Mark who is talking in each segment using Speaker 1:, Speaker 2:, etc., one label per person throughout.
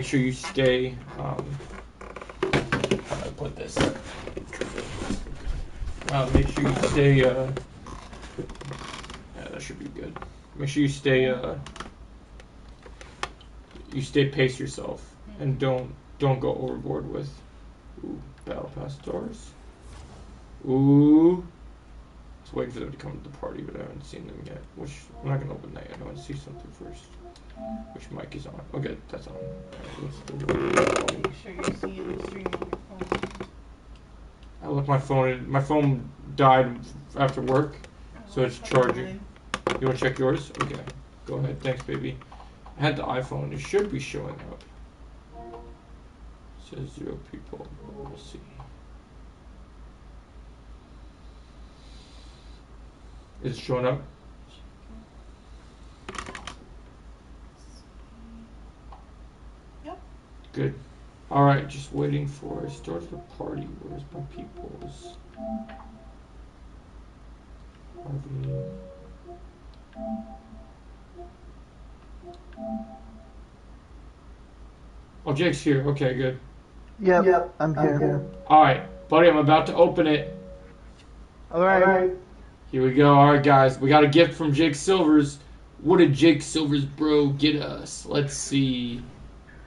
Speaker 1: Make sure you stay. How do I put this? Make sure you stay. Yeah, that should be good. Make sure you stay. You stay pace yourself, and don't go overboard with. Ooh, battle pass doors. Ooh. I was waiting for them to come to the party, but I haven't seen them yet. Which I'm not gonna open that yet. I want to see something first. Which mic is on? Okay, that's on. Right,
Speaker 2: make sure you're seeing the stream on your phone.
Speaker 1: I left my phone. My phone died after work, so it's charging. You want to check yours? Okay, go ahead. Thanks, baby. I had the iPhone. It should be showing up. It says 0 people. We'll see. Is it showing up?
Speaker 2: Yep.
Speaker 1: Good. Alright, just waiting for it. Start the party. Where's my peoples? Harvey. Oh, Jake's here. Okay, good.
Speaker 3: Yep, I'm here.
Speaker 1: Alright, buddy, I'm about to open it.
Speaker 3: Alright.
Speaker 1: Here we go. Alright, guys. We got a gift from Jake Silvers. What did Jake Silvers bro get us? Let's see.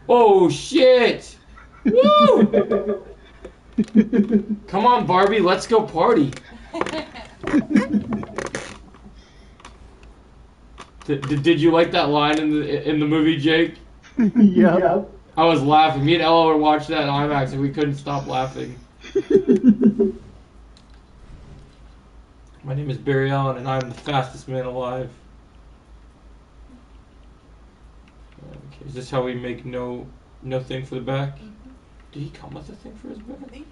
Speaker 1: Oh, shit! Woo! Come on, Barbie. Let's go party. Did you like that line in the movie, Jake?
Speaker 3: Yep.
Speaker 1: I was laughing. Me and Ella were watching that in IMAX, and we couldn't stop laughing. My name is Barry Allen, and I'm the fastest man alive. Okay, is this how we make no thing for the back?
Speaker 2: Mm-hmm.
Speaker 1: Did he come with a thing for his back?
Speaker 2: I think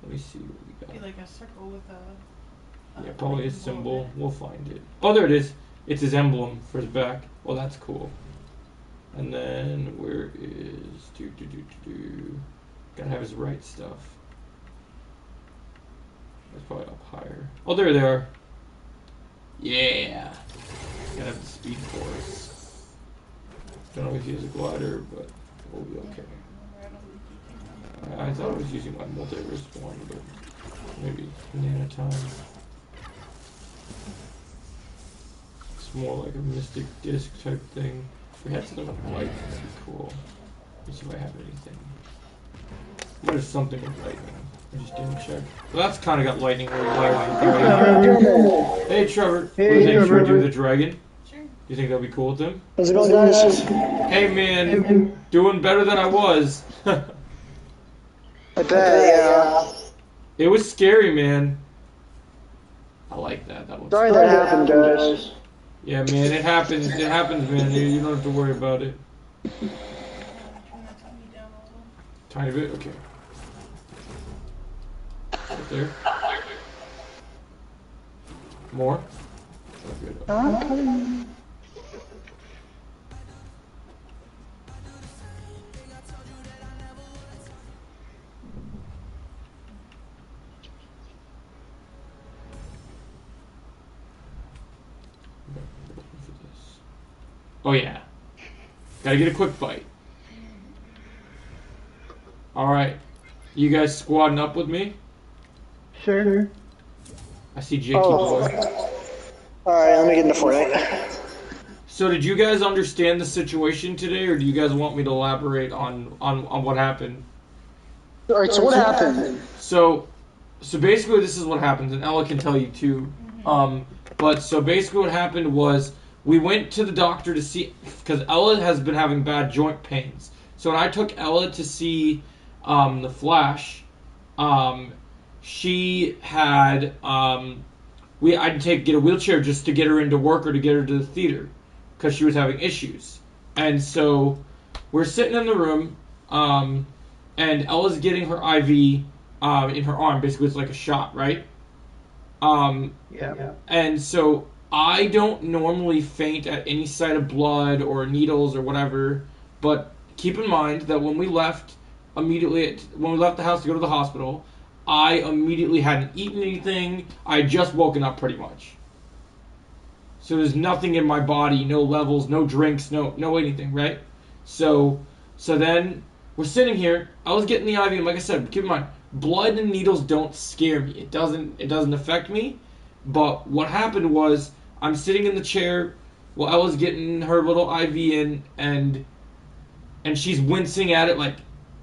Speaker 1: Let me see what we got.
Speaker 2: it'd be like a circle with a
Speaker 1: Yeah, probably a symbol. We'll find it. Oh, there it is. It's his emblem for his back. Well, that's cool. And then where is Gotta have his right stuff. That's probably up higher. Oh, there they are. Yeah. Gotta have the speed force. Don't always use a glider, but we'll be okay. I thought I was using my multiverse one, but maybe banana time. It's more like a mystic disc type thing. If we had something with light, that'd be cool. Let's see if I have anything. What is something with lightning? I just didn't check. Well, that's kind of got lightning. Hey, Trevor.
Speaker 3: Hey,
Speaker 1: What do you think? Should we
Speaker 3: Trevor.
Speaker 1: do the dragon?
Speaker 2: Sure.
Speaker 1: You think that'll be cool with him?
Speaker 4: How's it going, guys?
Speaker 1: Hey, man. Doing better than I was.
Speaker 4: I bet, yeah.
Speaker 1: It was scary, man. I like that. That was.
Speaker 4: Sorry that happened, guys.
Speaker 1: Yeah, man. It happens. It happens, man. You don't have to worry about it.
Speaker 2: Turn that tummy down a little.
Speaker 1: Tiny bit. Okay. Right there. More. Oh, good. Oh yeah. Gotta get a quick bite. Alright. You guys squadding up with me?
Speaker 3: Sure.
Speaker 1: I see Jakey
Speaker 4: Oh.
Speaker 1: boy.
Speaker 4: Alright, let me get into Fortnite.
Speaker 1: So did you guys understand the situation today, or do you guys want me to elaborate on what happened?
Speaker 4: Alright, so what happened?
Speaker 1: So basically this is what happens, and Ella can tell you too. But so basically what happened was we went to the doctor to see, because Ella has been having bad joint pains. So when I took Ella to see the Flash, she had I had to get a wheelchair just to get her into work or to get her to the theater because she was having issues. And so we're sitting in the room, and Ella's getting her IV in her arm. Basically, it's like a shot, right?
Speaker 3: Yeah.
Speaker 1: And so I don't normally faint at any sight of blood or needles or whatever, but keep in mind that when we left the house to go to the hospital, I immediately hadn't eaten anything. I had just woken up pretty much. So there's nothing in my body, no levels, no drinks, no anything, right? So So then we're sitting here. I was getting the IV, and like I said, keep in mind, blood and needles don't scare me. It doesn't affect me. But what happened was I'm sitting in the chair while Ella's getting her little IV in, and she's wincing at it like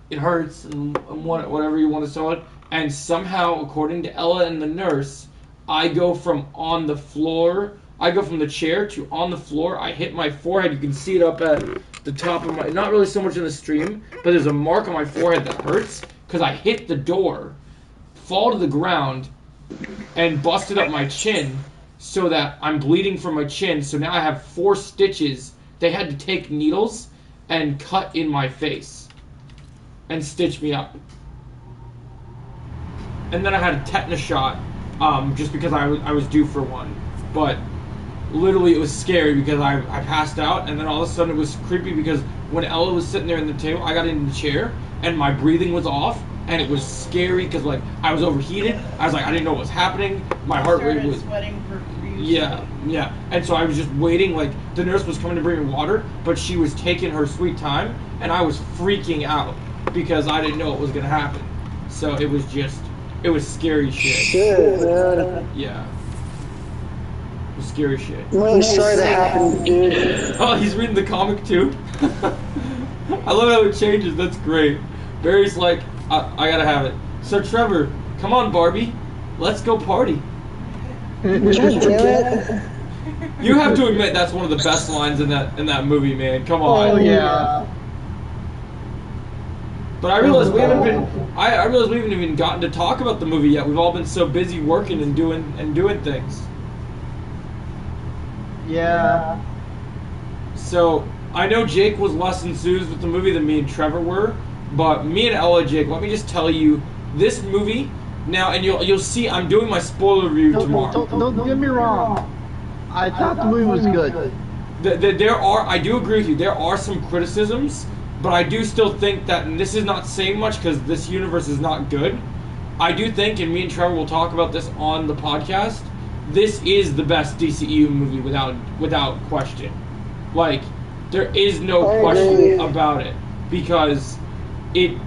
Speaker 1: it hurts and whatever you want to tell it. And somehow, according to Ella and the nurse, I go from the chair to on the floor. I hit my forehead. You can see it up at the top of my, not really so much in the stream, but there's a mark on my forehead that hurts because I hit the door, fall to the ground, and busted up my chin so that I'm bleeding from my chin. So now I have 4 stitches. They had to take needles and cut in my face and stitch me up. And then I had a tetanus shot just because I was due for one. But literally it was scary because I passed out, and then all of a sudden it was creepy because when Ella was sitting there in the table, I got in the chair and my breathing was off, and it was scary because like I was overheated. I was like, I didn't know what was happening. My heart rate was
Speaker 2: sweating profusely.
Speaker 1: yeah. And so I was just waiting. Like the nurse was coming to bring me water, but she was taking her sweet time, and I was freaking out because I didn't know what was gonna happen. So it was scary shit.
Speaker 4: Shit, man.
Speaker 1: Yeah. It was scary shit.
Speaker 4: I'm really sorry that happened, dude.
Speaker 1: Oh, he's reading the comic too? I love how it changes. That's great. Barry's like, I gotta have it. So Trevor, come on, Barbie. Let's go party.
Speaker 4: God damn it.
Speaker 1: You have to admit that's one of the best lines in that movie, man. Come on.
Speaker 3: Oh yeah.
Speaker 1: But I realize we haven't even gotten to talk about the movie yet. We've all been so busy working and doing things.
Speaker 3: Yeah.
Speaker 1: So I know Jake was less enthused with the movie than me and Trevor were, but me and Ella, Jake, let me just tell you, this movie now, and you'll see. I'm doing my spoiler review tomorrow.
Speaker 3: Don't get me wrong. I thought the movie was good.
Speaker 1: I do agree with you. There are some criticisms, but I do still think that, and this is not saying much because this universe is not good. I do think, and me and Trevor will talk about this on the podcast, this is the best DCEU movie without question. Like, there is no question about it because it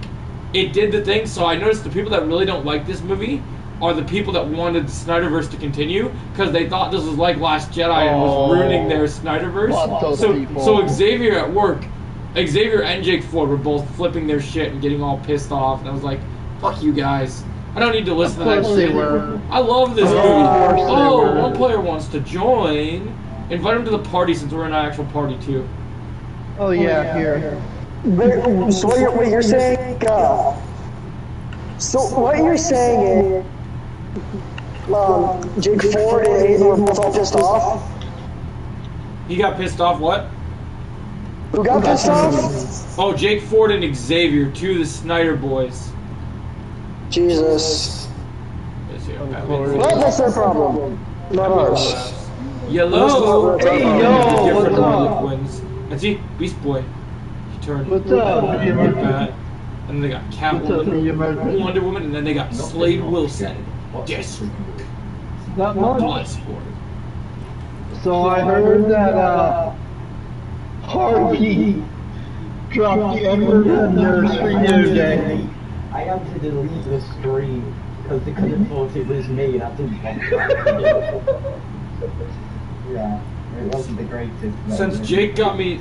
Speaker 1: did the thing. So I noticed the people that really don't like this movie are the people that wanted the Snyderverse to continue because they thought this was like Last Jedi and was ruining their Snyderverse. So Xavier at work, Xavier and Jake Ford were both flipping their shit and getting all pissed off, and I was like, fuck you guys. I don't need to listen to that shit. I love this movie. Oh, one player wants to join. Invite him to the party since we're in an actual party too.
Speaker 3: Oh yeah, here.
Speaker 4: So what you're saying, so what you're saying is, Jake Ford and Aiden were both all pissed off?
Speaker 1: He got pissed off what?
Speaker 4: Who got pissed off?
Speaker 1: Oh, Jake Ford and Xavier, 2 of the Snyder boys.
Speaker 4: Jesus.
Speaker 1: Well,
Speaker 4: that's their problem, not ours.
Speaker 1: Yellow.
Speaker 3: Hey, yo,
Speaker 1: Different
Speaker 3: what's up?
Speaker 1: Harlequins. And see, Beast Boy. He turned
Speaker 3: What's up?
Speaker 1: bad. And then they got
Speaker 3: What's up,
Speaker 1: Catwoman, Wonder Woman, and then they got Slade Wilson. Yes.
Speaker 3: Not much.
Speaker 1: Bloodsport.
Speaker 3: So I heard that Harvey dropped the N-word in their stream the other day.
Speaker 5: I had to delete the stream because they couldn't thought it was me and I didn't want to. Yeah, it wasn't the greatest.
Speaker 1: Since Jake got me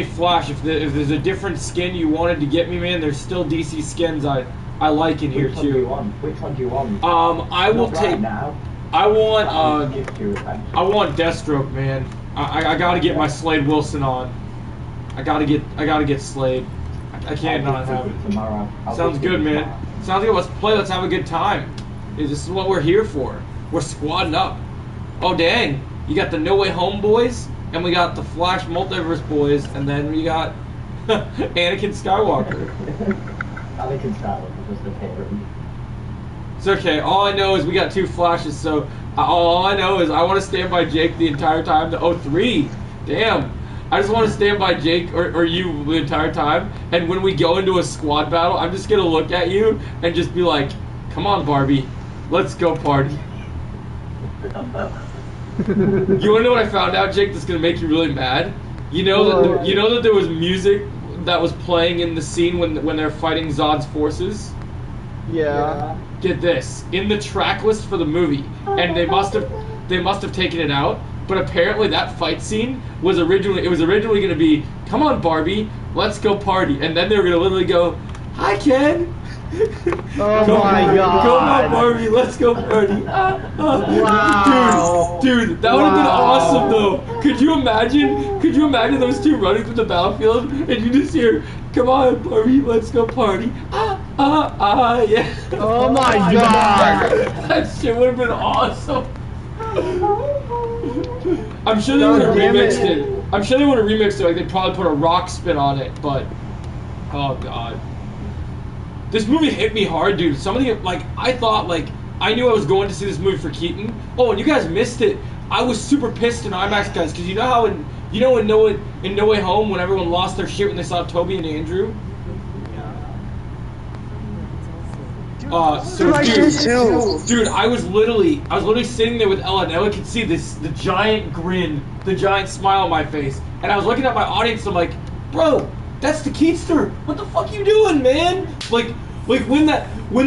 Speaker 1: Flash, if there's a different skin you wanted to get me, man, there's still DC skins I like in here
Speaker 5: Which one do you
Speaker 1: too.
Speaker 5: want? Which one do you want?
Speaker 1: I will
Speaker 5: Not right
Speaker 1: take.
Speaker 5: now.
Speaker 1: I want
Speaker 5: I'll gift you eventually.
Speaker 1: I want Deathstroke, man. I gotta get my Slade Wilson on. I gotta get Slade. I can't not have it.
Speaker 5: Tomorrow.
Speaker 1: Sounds good, man. Sounds good. Let's play. Let's have a good time. This is what we're here for. We're squadding up. Oh dang! You got the No Way Home boys, and we got the Flash Multiverse boys, and then we got Anakin Skywalker.
Speaker 5: Anakin Skywalker just appearing.
Speaker 1: It's okay. All I know is we got 2 Flashes, so all I know is I want to stand by Jake the entire time. Oh, 3. Damn. I just want to stand by Jake or you the entire time, and when we go into a squad battle, I'm just going to look at you and just be like, come on, Barbie, let's go party. You want to know what I found out, Jake, that's going to make you really mad? You know that there was music that was playing in the scene when they're fighting Zod's forces?
Speaker 3: Yeah.
Speaker 1: Get this, in the track list for the movie, and they must have taken it out, but apparently that fight scene was originally going to be, come on Barbie, let's go party, and then they were going to literally go, hi Ken.
Speaker 3: Oh my god.
Speaker 1: Come on Barbie, let's go party.
Speaker 3: Wow.
Speaker 1: Dude, that would have been awesome though. Could you imagine those two running through the battlefield and you just hear, come on Barbie, let's go party. Yeah.
Speaker 3: Oh my god.
Speaker 1: That shit would have been awesome. I'm sure they would have
Speaker 3: damn
Speaker 1: remixed
Speaker 3: it.
Speaker 1: it. I'm sure they would have remixed it. Like they'd probably put a rock spin on it, but oh god, this movie hit me hard, dude. Some of the I thought I knew I was going to see this movie for Keaton. Oh, and you guys missed it. I was super pissed in IMAX, guys, because you know how in No Way Home when everyone lost their shit when they saw Toby and Andrew. Dude, I was literally sitting there with Ella, and Ella could see the giant grin, the giant smile on my face, and I was looking at my audience. I'm like, bro, that's the Keatster. What the fuck you doing, man? Like when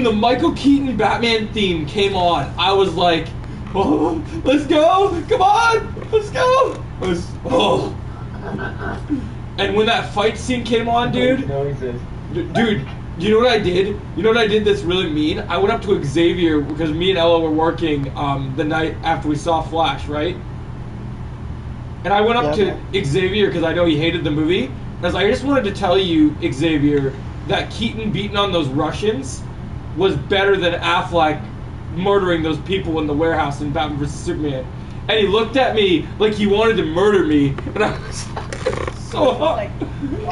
Speaker 1: the Michael Keaton Batman theme came on, I was like, oh, let's go, come on, let's go. And when that fight scene came on, dude. Dude, you know what I did? You know what I did that's really mean? I went up to Xavier because me and Ella were working the night after we saw Flash, right? And I went up to Xavier because I know he hated the movie. And I was like, I just wanted to tell you, Xavier, that Keaton beating on those Russians was better than Affleck murdering those people in the warehouse in Batman vs. Superman. And he looked at me like he wanted to murder me. And I was so hot.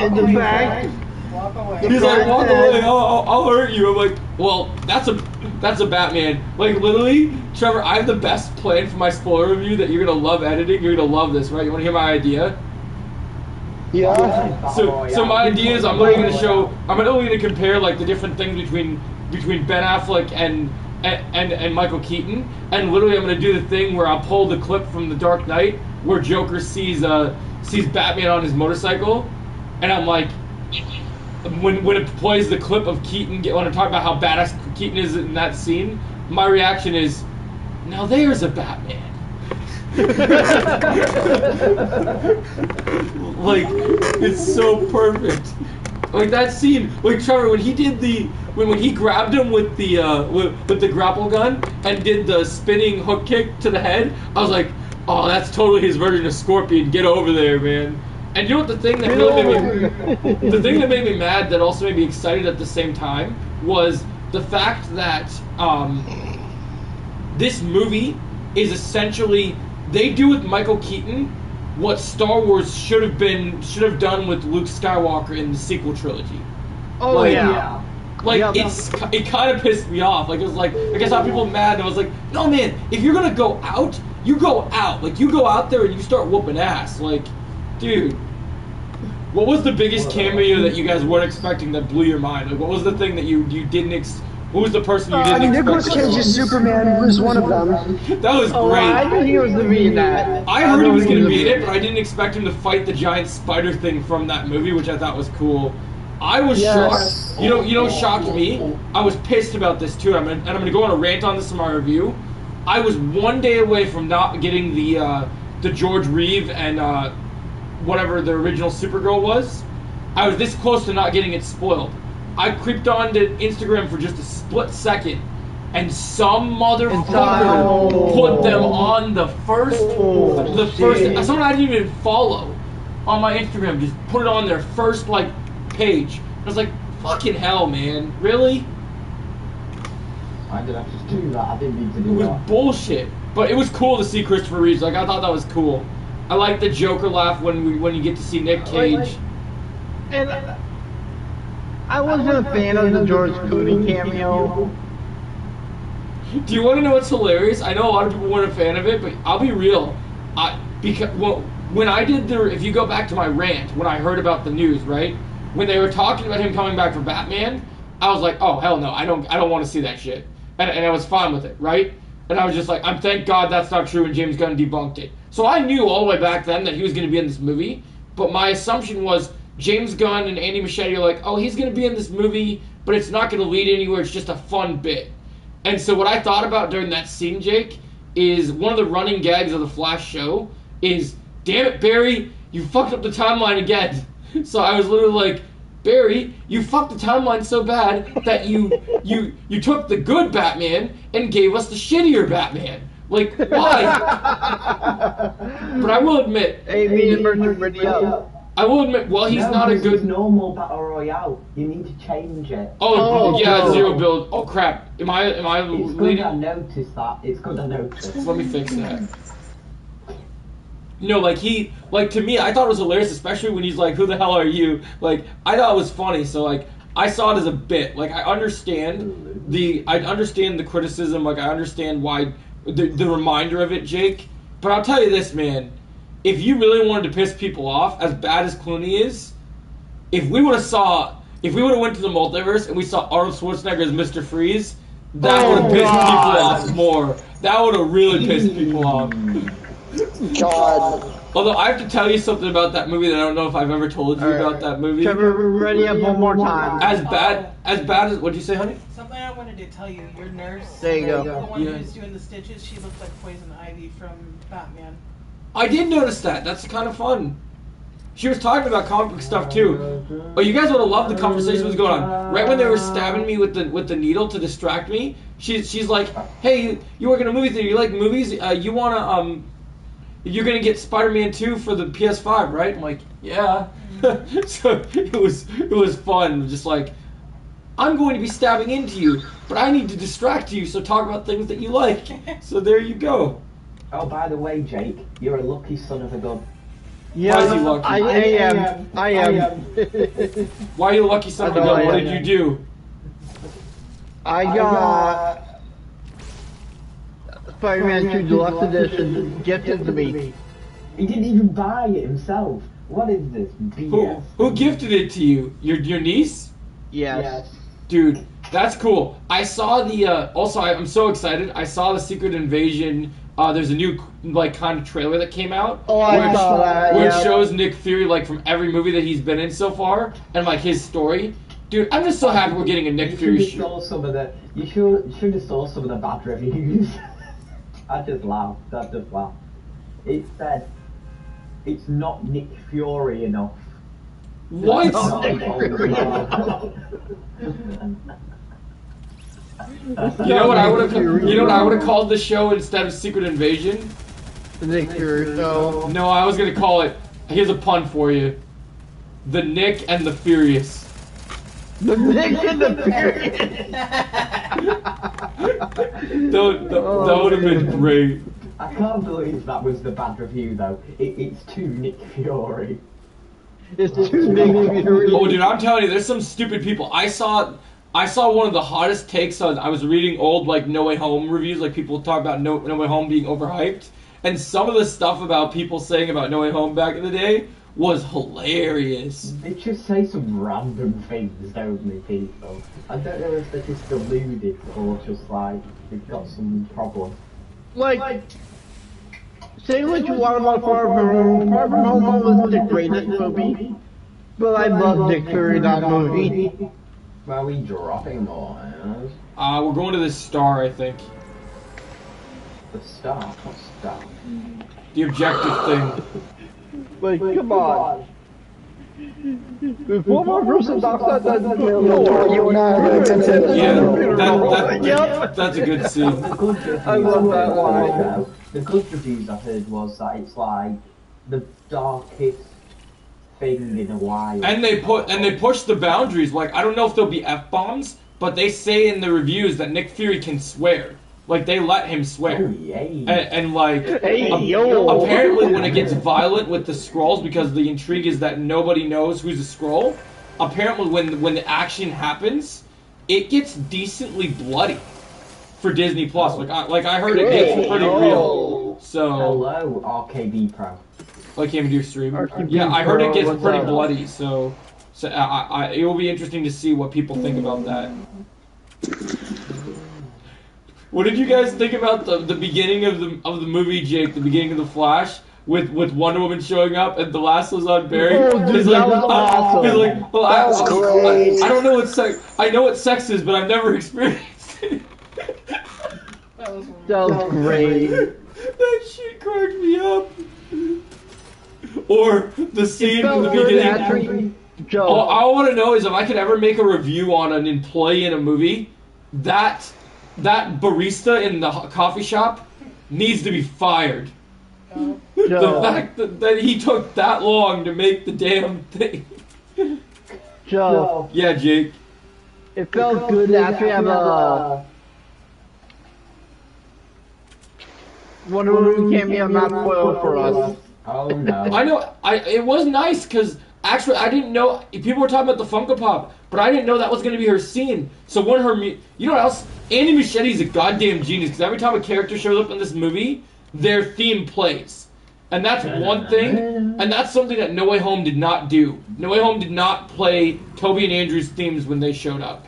Speaker 3: In the back.
Speaker 2: Walk away.
Speaker 1: He's like, walk away, I'll hurt you. I'm like, well, that's a Batman. Like, literally, Trevor, I have the best plan for my spoiler review that you're going to love editing. You're going to love this, right? You want to hear my idea?
Speaker 4: Yeah.
Speaker 1: So my idea is I'm literally going to compare, like, the different things between Ben Affleck and Michael Keaton. And literally I'm going to do the thing where I'll pull the clip from The Dark Knight where Joker sees Batman on his motorcycle. And I'm like, when it plays the clip of Keaton, when I'm talking about how badass Keaton is in that scene, my reaction is, now there's a Batman. Like, it's so perfect. Like that scene, like Trevor, when he did when he grabbed him with the grapple gun and did the spinning hook kick to the head, I was like, oh, that's totally his version of Scorpion. Get over there, man. And you know what the thing that made me mad that also made me excited at the same time was the fact that this movie is essentially, they do with Michael Keaton what Star Wars should have done with Luke Skywalker in the sequel trilogy.
Speaker 3: Oh,
Speaker 1: like,
Speaker 3: yeah.
Speaker 1: Like, it kind of pissed me off. Like, it was like, I guess I people mad, and I was like, no, man, if you're gonna go out, you go out. Like, you go out there and you start whooping ass. Like, dude, what was the biggest cameo that you guys weren't expecting that blew your mind? Like, what was the thing that you didn't who was the person you didn't expect?
Speaker 4: Nicolas Cage's Superman was one of them.
Speaker 1: That was great.
Speaker 3: I knew he was going to be in that.
Speaker 1: I heard he was going to be in it, but I didn't expect him to fight the giant spider thing from that movie, which I thought was cool. I was shocked. You know what shocked me? I was pissed about this too, and I'm going to go on a rant on this in my review. I was one day away from not getting the George Reeve and whatever the original Supergirl was. I was this close to not getting it spoiled. I creeped onto Instagram for just a split second, and some motherfucker put them on the first. Someone I didn't even follow on my Instagram just put it on their first page. I was like, fucking hell, man, really?
Speaker 5: I did actually do that. I didn't need to
Speaker 1: It
Speaker 5: do
Speaker 1: was
Speaker 5: that.
Speaker 1: bullshit, but it was cool to see Christopher Reeves. Like, I thought that was cool. I like the Joker laugh when you get to see Nick Cage.
Speaker 3: And I wasn't a fan of the George Clooney cameo.
Speaker 1: Do you want to know what's hilarious? I know a lot of people weren't a fan of it, but I'll be real. When I did if you go back to my rant, when I heard about the news, right? When they were talking about him coming back for Batman, I was like, oh hell no, I don't want to see that shit, and I was fine with it, right? And I was just like, thank God that's not true, and James Gunn debunked it. So I knew all the way back then that he was going to be in this movie, but my assumption was James Gunn and Andy Muschietti are like, oh, he's gonna be in this movie, but it's not gonna lead anywhere. It's just a fun bit. And so what I thought about during that scene, Jake, is one of the running gags of the Flash show is, damn it, Barry, you fucked up the timeline again. So I was literally like, Barry, you fucked the timeline so bad that you took the good Batman and gave us the shittier Batman. Like, why? But I will admit...
Speaker 3: Hey, me and Merchant ready up.
Speaker 1: I will admit, well, he's not a good...
Speaker 5: It's normal Battle Royale. You need to change it.
Speaker 1: Oh yeah,
Speaker 3: no.
Speaker 1: zero build. Oh, crap. Am I
Speaker 5: It's good
Speaker 1: leading?
Speaker 5: I noticed that. It's good I noticed.
Speaker 1: Let me fix that. No, like to me, I thought it was hilarious, especially when he's like, who the hell are you? Like, I thought it was funny, so like, I saw it as a bit. Like, I understand the criticism, like, I understand why, the reminder of it, Jake. But I'll tell you this, man, if you really wanted to piss people off, as bad as Clooney is, if we would have went to the multiverse and we saw Arnold Schwarzenegger as Mr. Freeze, that would have pissed people off more. That would have really pissed people off.
Speaker 4: God.
Speaker 1: Although I have to tell you something about that movie that I don't know if I've ever told you about that movie.
Speaker 3: Trevor, ready up one more time.
Speaker 1: As bad as what'd you say, honey?
Speaker 2: Something I wanted to tell you. Your nurse,
Speaker 3: There you go.
Speaker 2: the one
Speaker 1: Yeah.
Speaker 2: who's doing the stitches, she looks like Poison Ivy from Batman.
Speaker 1: I did notice that. That's kind of fun. She was talking about comic book stuff too. But you guys would have loved the conversation that was going on. Right when they were stabbing me with the needle to distract me, she's like, "Hey, you work in a movie theater. You like movies? You wanna You're gonna get Spider-Man 2 for the PS5, right?" I'm like, "Yeah." So it was fun. Just like, I'm going to be stabbing into you, but I need to distract you. So talk about things that you like. So there you go.
Speaker 5: Oh, by the way, Jake, you're a lucky son of a gun.
Speaker 3: Yeah,
Speaker 1: Why is he lucky?
Speaker 3: I am.
Speaker 1: Why are you lucky son of a gun? What did you do?
Speaker 3: I got Spider-Man 2 Deluxe Edition gifted to me.
Speaker 5: He didn't even buy it himself. What is this BS?
Speaker 1: Who gifted it to you? Your niece?
Speaker 3: Yes.
Speaker 1: Dude, that's cool. I saw the also I'm so excited. I saw the Secret Invasion. There's a new like kind of trailer that came out.
Speaker 3: Oh, I saw that.
Speaker 1: Where
Speaker 3: Yeah.
Speaker 1: it shows Nick Fury like from every movie that he's been in so far and like his story. Dude, I'm just so happy we're getting a Nick Fury show.
Speaker 5: You should have saw some of the bad reviews. I just laughed. It said it's not Nick Fury enough.
Speaker 1: What?
Speaker 5: It's not
Speaker 3: Nick Fury.
Speaker 1: You know what I would have called the show instead of Secret Invasion?
Speaker 3: The Nick Fury show.
Speaker 1: No, I was gonna call it. Here's a pun for you: The Nick and the Furious.
Speaker 3: The Nick and the Fury.
Speaker 1: That would have been great.
Speaker 5: I can't believe that was the bad review though. It's too Nick Fury.
Speaker 3: It's too Nick Fury.
Speaker 1: Oh, dude, I'm telling you, there's some stupid people. I saw one of the hottest takes on. I was reading old like No Way Home reviews, like people talk about No Way Home being overhyped, and some of the stuff about people saying about No Way Home back in the day was hilarious.
Speaker 5: They just say some random things, don't they, people? I don't know if they're just deluded or just like they've got some problem.
Speaker 3: Like, say what you want about Far From Home. Far From Home was the greatest movie, but I love Nick Fury in that movie.
Speaker 5: Are we dropping more?
Speaker 1: We're going to the Star, I think.
Speaker 5: The star? What star?
Speaker 1: The objective thing.
Speaker 3: Like, come on. If one more person knocks out that door,
Speaker 4: You and I are going to
Speaker 1: Yeah, that's a good scene.
Speaker 5: The good reviews I
Speaker 3: love that
Speaker 5: heard,
Speaker 3: line.
Speaker 5: though, the good reviews I heard was that it's like the darkest thing in a while.
Speaker 1: And they push the boundaries. Like, I don't know if there'll be F-bombs, but they say in the reviews that Nick Fury can swear. Like, they let him swear.
Speaker 5: Oh, yay.
Speaker 1: And like,
Speaker 3: Hey, yo.
Speaker 1: apparently when it gets violent with the Skrulls, because the intrigue is that nobody knows who's a Skrull, apparently when the action happens, it gets decently bloody for Disney Plus. Like I heard it gets pretty real. So,
Speaker 5: Hello, RKB Pro.
Speaker 1: like came into your stream.
Speaker 3: RKB
Speaker 1: Yeah, I heard it gets
Speaker 3: Pro,
Speaker 1: pretty
Speaker 3: what's up?
Speaker 1: bloody. So it will be interesting to see what people think about that. What did you guys think about the beginning of the movie, Jake? The beginning of the Flash, with Wonder Woman showing up and the lasso's on Barry.
Speaker 3: Oh, dude,
Speaker 1: He's like,
Speaker 3: that was awesome.
Speaker 1: he's like, well,
Speaker 4: That was great.
Speaker 1: I don't know what sex. I know what sex is, but I've never experienced it.
Speaker 2: That was
Speaker 3: That was great.
Speaker 1: That shit cracked me up. Or the scene in the
Speaker 3: Felt good
Speaker 1: beginning.
Speaker 3: after Joe.
Speaker 1: All I want to know is if I could ever make a review on an employee in a movie, that barista in the coffee shop needs to be fired.
Speaker 2: Oh.
Speaker 1: The
Speaker 3: Joe.
Speaker 1: fact that he took that long to make the damn thing.
Speaker 3: Joe.
Speaker 1: Yeah, Jake.
Speaker 3: It felt good after you have a Wonder Woman cameo not spoiled for us.
Speaker 5: Oh no.
Speaker 1: I know. It was nice because actually I didn't know people were talking about the Funko Pop, but I didn't know that was going to be her scene. So when you know what else? Andy Muschietti's a goddamn genius because every time a character shows up in this movie, their theme plays, and that's one thing, and that's something that No Way Home did not do. No Way Home did not play Toby and Andrew's themes when they showed up,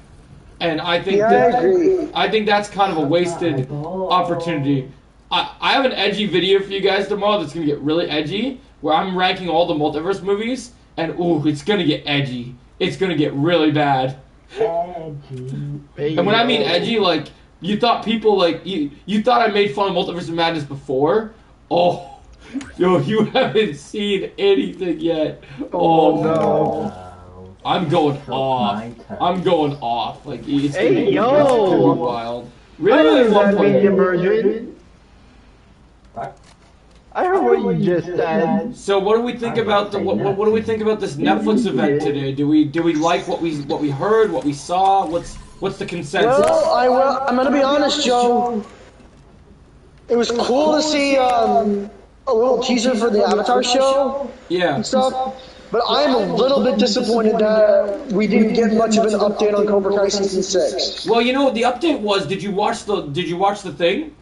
Speaker 1: and I think
Speaker 4: Yeah, I agree.
Speaker 1: I think that's kind of a wasted opportunity. I have an edgy video for you guys tomorrow that's going to get really edgy, where I'm ranking all the multiverse movies, and ooh, it's going to get edgy. It's going to get really bad. And when I mean edgy, like, you thought people, like, you thought I made fun of Multiverse of Madness before? Oh, yo, you haven't seen anything yet. Oh, no. I'm going off. I'm going off. Like, it's
Speaker 3: Hey,
Speaker 1: gonna be
Speaker 3: yo.
Speaker 1: too wild.
Speaker 3: I
Speaker 1: Really?
Speaker 3: heard
Speaker 1: One
Speaker 3: that
Speaker 1: point.
Speaker 3: media version.
Speaker 5: What?
Speaker 3: I heard what you just said.
Speaker 1: So what do we think about the what do we think about this Netflix event today? Do we like what we heard, what we saw? What's the consensus?
Speaker 4: Well, I'm gonna be honest, Joe. It was cool to see a little teaser for the Avatar show
Speaker 1: Yeah.
Speaker 4: and stuff, but I'm a little bit disappointed that we didn't get much of an update on Cobra Kai season 6.
Speaker 1: Well, you know the update was. Did you watch the thing?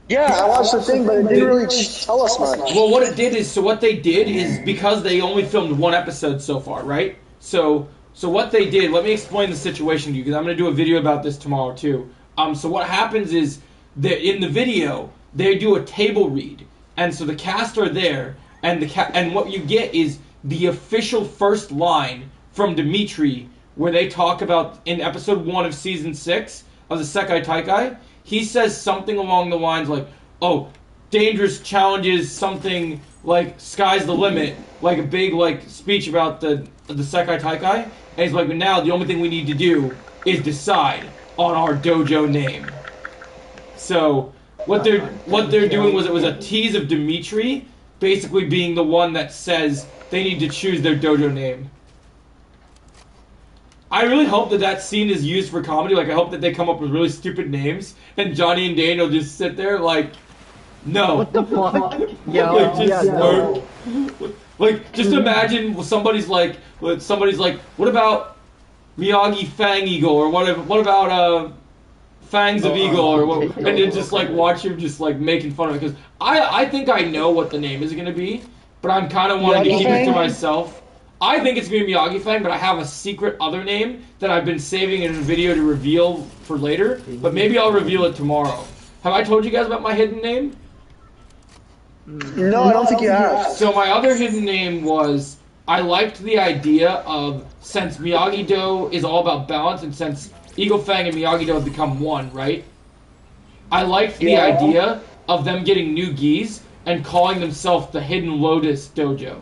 Speaker 4: Yeah, I watched the thing, but it didn't really tell us much.
Speaker 1: Well, what it did is, so what they did is, because they only filmed one episode so far, right? So what they did, let me explain the situation to you, because I'm going to do a video about this tomorrow, too. So what happens is, that in the video, they do a table read, and so the cast are there, and and what you get is the official first line from Dimitri, where they talk about, in episode 1 of season 6 of the Sekai Taikai, he says something along the lines like, oh, dangerous challenges, something like sky's the limit, like a big like speech about the Sekai Taikai, and he's like, but now the only thing we need to do is decide on our dojo name. So what they're doing was, it was a tease of Dimitri basically being the one that says they need to choose their dojo name. I really hope that scene is used for comedy. Like, I hope that they come up with really stupid names, and Johnny and Daniel just sit there like, no.
Speaker 3: What the fuck? Yeah,
Speaker 1: Like, just
Speaker 3: yeah, no.
Speaker 1: like, just imagine somebody's like, what about Miyagi Fang Eagle, or what about Fangs of Eagle, or what, and then just like watch him just like making fun of it, because I think I know what the name is going to be, but I'm kind of wanting to keep it to myself. I think it's going to be Miyagi Fang, but I have a secret other name that I've been saving in a video to reveal for later, but maybe I'll reveal it tomorrow. Have I told you guys about my hidden name?
Speaker 4: No, I don't think you have.
Speaker 1: So my other hidden name was, I liked the idea of, since Miyagi-Do is all about balance, and since Eagle Fang and Miyagi-Do have become one, right? I liked the idea of them getting new gis and calling themselves the Hidden Lotus Dojo.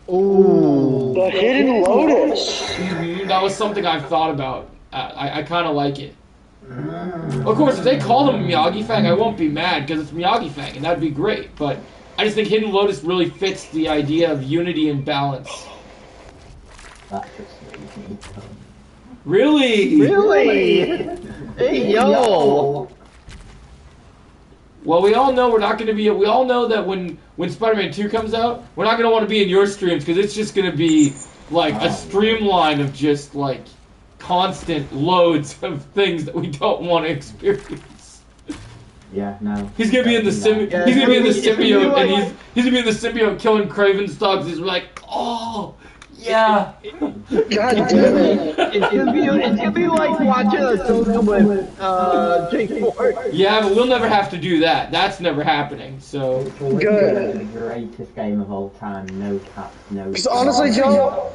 Speaker 3: Ooh.
Speaker 4: The Hidden Lotus.
Speaker 1: That was something I've thought about. I kind of like it. Of course, if they call them Miyagi Fang, I won't be mad, because it's Miyagi Fang, and that'd be great. But I just think Hidden Lotus really fits the idea of unity and balance.
Speaker 5: That just made me dumb.
Speaker 1: Really?
Speaker 3: Really? Hey, yo.
Speaker 1: Well, we all know we're not going to be. We all know that when Spider-Man 2 comes out, we're not going to want to be in your streams, because it's just going to be like a streamline of just like constant loads of things that we don't want to experience.
Speaker 5: Yeah, no.
Speaker 1: He's gonna be in the he's gonna be in the symbiote, and he's gonna be in the symbiote killing Craven's dogs. He's like, oh, Yeah.
Speaker 4: God damn it.
Speaker 3: It's gonna be like watching a social with Jake Ford.
Speaker 1: Yeah, but we'll never have to do that. That's never happening. So.
Speaker 5: It's literally the greatest game of all time. No caps, no.
Speaker 4: Because honestly, Joe,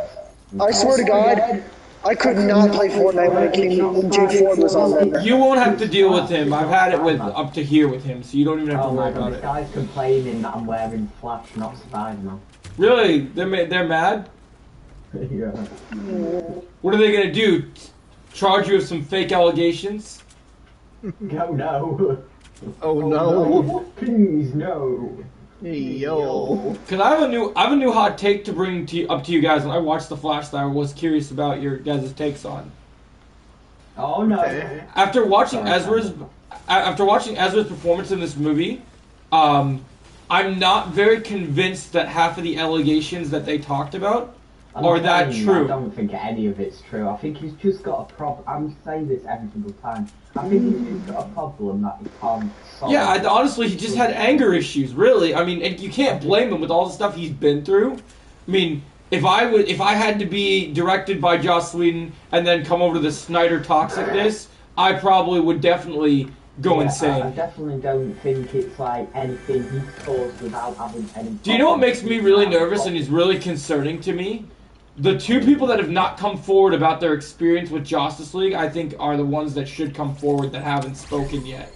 Speaker 4: I swear to God, I could not play Fortnite when Jake Ford was on there.
Speaker 1: You won't have to deal with him. I've had it with up to here with him, so you don't even have to worry about
Speaker 5: This
Speaker 1: it.
Speaker 5: guy's complaining that I'm wearing Flash, not Spider-Man.
Speaker 1: Really? They're mad?
Speaker 5: Yeah.
Speaker 1: What are they gonna do? Charge you with some fake allegations?
Speaker 5: Go no.
Speaker 3: Oh no.
Speaker 5: Please no.
Speaker 3: Hey, yo.
Speaker 1: Cause I have a new hot take to bring up to you guys. When I watched the Flash, that I was curious about your guys' takes on.
Speaker 5: Oh no.
Speaker 1: After watching Ezra's performance in this movie, I'm not very convinced that half of the allegations that they talked about are that true.
Speaker 5: I don't think any of it's true. I think he's just got a problem. I'm saying this every single time. I think he's just got a problem that he can't solve.
Speaker 1: Yeah, honestly, he just had anger issues, really. I mean, and you can't blame him with all the stuff he's been through. I mean, if I had to be directed by Joss Whedon and then come over to the Snyder toxicness, I probably would definitely go insane.
Speaker 5: I definitely don't think it's like anything he's caused without having any.
Speaker 1: Do you know what makes me really nervous and is really concerning to me? The two people that have not come forward about their experience with Justice League, I think, are the ones that should come forward that haven't spoken yet.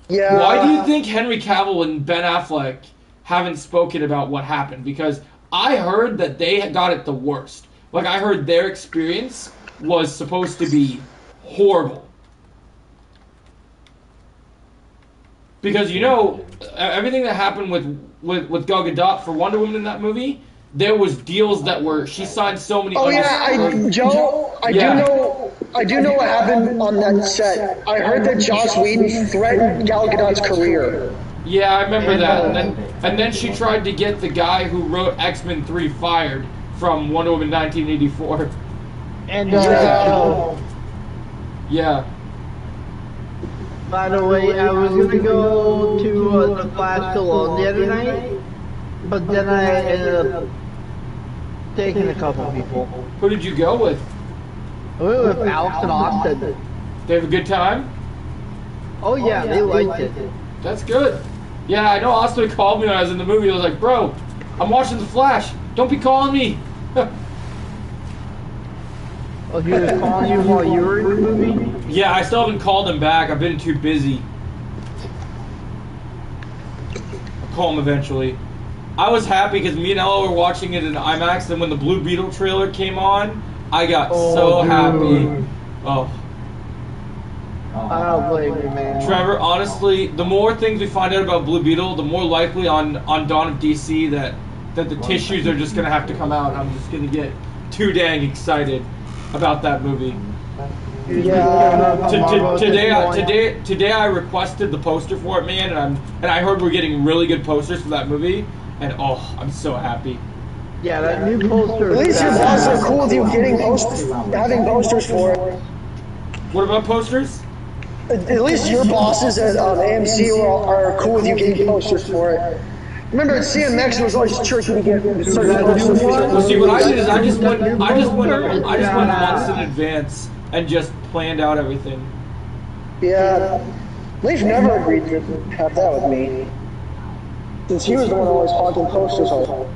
Speaker 4: Yeah.
Speaker 1: Why do you think Henry Cavill and Ben Affleck haven't spoken about what happened? Because I heard that they got it the worst. Like, I heard their experience was supposed to be horrible. Because, you know, everything that happened with Gal Gadot for Wonder Woman in that movie, there was deals that were, she signed so many.
Speaker 4: Oh yeah, I do know what happened on that set. I heard that Joss Whedon threatened Gal Gadot's career.
Speaker 1: Yeah, I remember that. And then she tried to get the guy who wrote X-Men 3 fired from Wonder Woman 1984.
Speaker 3: And
Speaker 1: Yeah.
Speaker 3: by the way, I was gonna go to the Flash alone the other night, but then I ended up taking a couple people.
Speaker 1: Who did you go with?
Speaker 3: I went with Alex and Austin.
Speaker 1: They have a good time?
Speaker 3: Oh yeah, they liked it.
Speaker 1: That's good. Yeah, I know Austin called me when I was in the movie. I was like, bro, I'm watching The Flash. Don't be calling me.
Speaker 3: Oh, he was calling you while you were in the movie?
Speaker 1: Yeah, I still haven't called him back. I've been too busy. I'll call him eventually. I was happy because me and Ella were watching it in IMAX, and when the Blue Beetle trailer came on, I got so happy. Oh.
Speaker 3: I don't blame you, man.
Speaker 1: Trevor, honestly, the more things we find out about Blue Beetle, the more likely on Dawn of DC that the tissues are just gonna have to come out. I'm just gonna get too dang excited about that movie.
Speaker 4: Yeah.
Speaker 1: Today I requested the poster for it, man, and I heard we're getting really good posters for that movie, and oh, I'm so happy.
Speaker 3: Yeah, that new poster.
Speaker 4: At least your bosses are cool with you having posters for it.
Speaker 1: What about posters?
Speaker 4: At least your bosses at AMC are cool with you getting posters for it. Remember at CMX it was always tricky to get certain posters.
Speaker 1: Well, see, what I did is I just went months in advance and just planned out everything.
Speaker 4: Yeah, Leaf never agreed to have that with me, since he was the one always haunting posters all.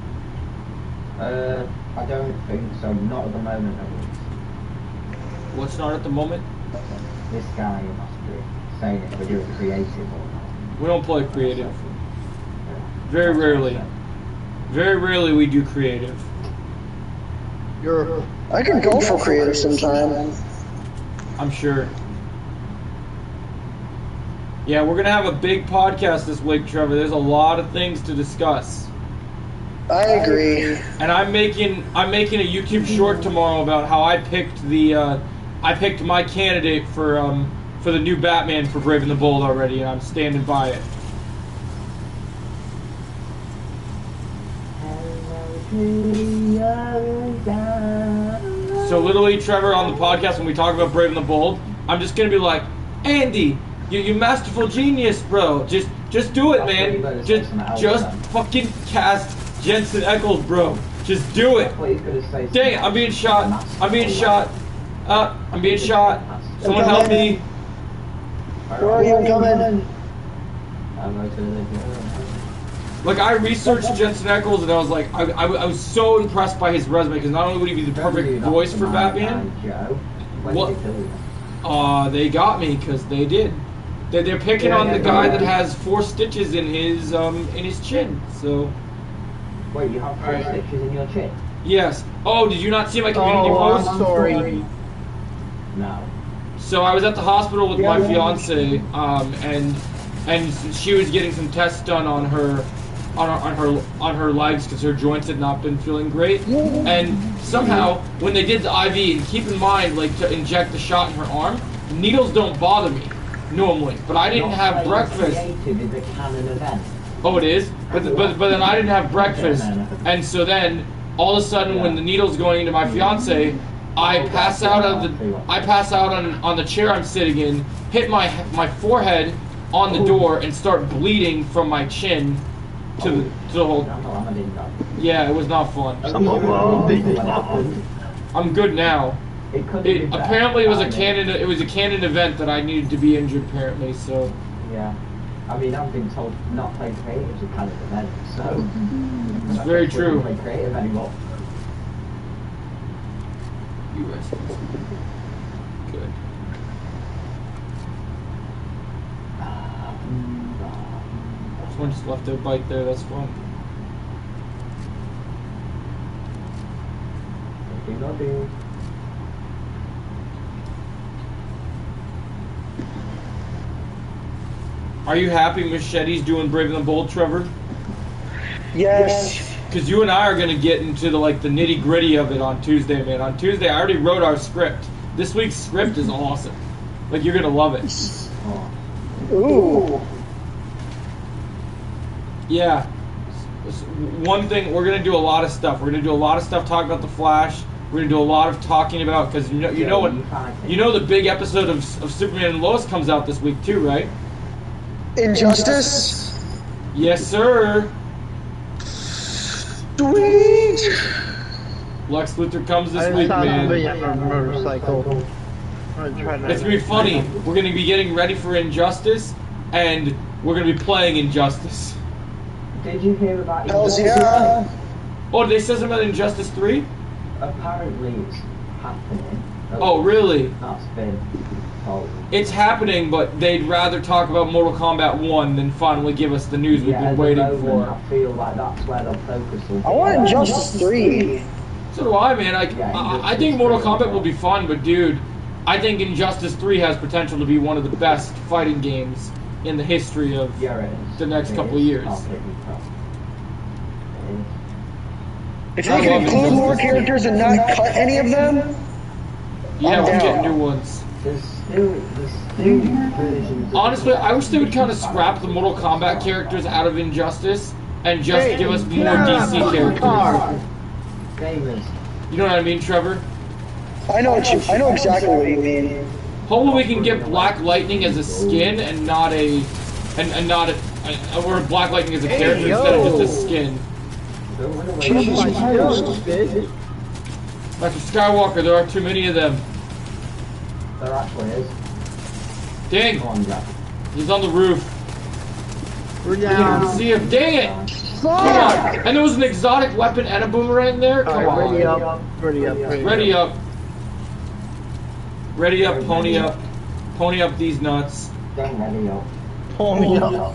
Speaker 5: I don't think so. Not at the moment, at least.
Speaker 1: What's not at the moment?
Speaker 5: This guy must be saying if we're doing creative or not.
Speaker 1: We don't play creative. Very rarely. Very rarely we do creative.
Speaker 4: I could go for creative sometime.
Speaker 1: I'm sure. Yeah, we're gonna have a big podcast this week, Trevor. There's a lot of things to discuss.
Speaker 4: I agree.
Speaker 1: And I'm making a YouTube short tomorrow about how I picked my candidate for the new Batman for Brave and the Bold already, and I'm standing by it. So literally, Trevor, on the podcast when we talk about Brave and the Bold, I'm just gonna be like, Andy, you masterful genius, bro. Just do it, man. Just fucking cast Jensen Ackles, bro. Just do it.
Speaker 5: What he's gonna say.
Speaker 1: Dang it, I'm being shot. I'm being shot. I'm being shot. Someone help me.
Speaker 4: Where are you coming?
Speaker 1: Like, I researched Jensen Ackles and I was like, I was so impressed by his resume because not only would he be the perfect voice for Batman. What? They got me because they did. They're picking on the guy that has 4 stitches in his chin. So.
Speaker 5: Wait, you have 4 stitches in your chin?
Speaker 1: Yes. Oh, did you not see my community post?
Speaker 3: I'm sorry.
Speaker 5: No.
Speaker 1: So I was at the hospital with my fiance, and she was getting some tests done on her legs because her joints had not been feeling great. And somehow, when they did the IV, and keep in mind, like to inject the shot in her arm, needles don't bother me normally. But I didn't have breakfast. Oh, it is. But then I didn't have breakfast, and so then all of a sudden, when the needle's going into my fiance, I pass out on the chair I'm sitting in, hit my forehead on the door, and start bleeding from my chin to the whole. Yeah, it was not fun. I'm good now. Apparently, it was a canon event that I needed to be injured. Apparently, so.
Speaker 5: Yeah. I mean, I've been told not play creative is a kind of event, so.
Speaker 1: It's very true.
Speaker 5: Don't play creative anymore.
Speaker 1: You rest. Good. Someone just left their bike there, that's fun.
Speaker 5: Nothing.
Speaker 1: Are you happy Machete's doing Brave and the Bold, Trevor?
Speaker 4: Yes.
Speaker 1: Because you and I are going to get into the nitty gritty of it on Tuesday, man. On Tuesday, I already wrote our script. This week's script is awesome. Like, you're going to love it.
Speaker 4: Ooh.
Speaker 1: Yeah. One thing, we're going to do a lot of stuff. We're going to do a lot of stuff talking about the Flash. We're going to do a lot of talking about, because you know the big episode of Superman and Lois comes out this week too, right?
Speaker 4: Injustice?
Speaker 1: Yes, sir.
Speaker 4: Sweet.
Speaker 1: Lex Luthor comes this week, man.
Speaker 3: Motorcycle.
Speaker 1: It's gonna be funny. We're gonna be getting ready for Injustice, and we're gonna be playing Injustice.
Speaker 5: Did you hear about
Speaker 4: Hells
Speaker 5: Injustice?
Speaker 4: yeah.
Speaker 1: Oh, did they say something about Injustice 3?
Speaker 5: Apparently it's happening.
Speaker 1: Oh, really?
Speaker 5: That's been told.
Speaker 1: It's happening, but they'd rather talk about Mortal Kombat 1 than finally give us the news we've been waiting for.
Speaker 5: I feel like that's where they'll focus on.
Speaker 4: I want Injustice 3.
Speaker 1: So do I, man. I think Mortal Kombat will be fun, but dude, I think Injustice 3 has potential to be one of the best fighting games in the history of the next couple of years.
Speaker 4: If they can include more characters and not cut any of them,
Speaker 1: yeah, we'll get new ones. Honestly, I wish they would kind of scrap the Mortal Kombat characters out of Injustice and just give us more DC characters. You know what I mean, Trevor?
Speaker 4: I know exactly what you mean.
Speaker 1: Hopefully we can get Black Lightning as a skin and not a or Black Lightning as a character instead of just a skin.
Speaker 4: Jesus Christ.
Speaker 1: Dr. Skywalker, there are too many of them.
Speaker 5: There actually is.
Speaker 1: Dang,
Speaker 5: Come on, Jack.
Speaker 1: he's on the roof.
Speaker 3: We're
Speaker 1: I
Speaker 3: down.
Speaker 1: can see him. Dang it! Come on! And there was an exotic weapon and a boomerang there. Come on!
Speaker 3: Ready up. Ready up.
Speaker 1: Ready up! Ready up! Pony up! Pony up these nuts!
Speaker 5: Dang, ready up.
Speaker 3: Pull me up.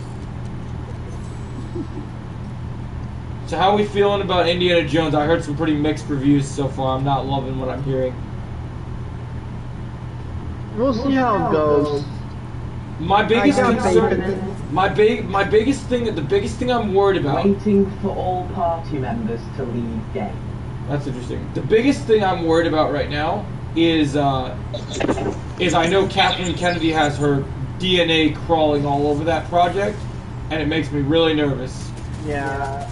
Speaker 1: So how are we feeling about Indiana Jones? I heard some pretty mixed reviews so far. I'm not loving what I'm hearing.
Speaker 3: We'll see how it goes.
Speaker 1: My biggest
Speaker 3: I got faith in
Speaker 1: concern,
Speaker 3: it.
Speaker 1: my biggest thing, the biggest thing I'm worried about.
Speaker 5: Waiting for all party members to leave game.
Speaker 1: That's interesting. The biggest thing I'm worried about right now is I know Kathleen Kennedy has her DNA crawling all over that project, and it makes me really nervous.
Speaker 3: Yeah.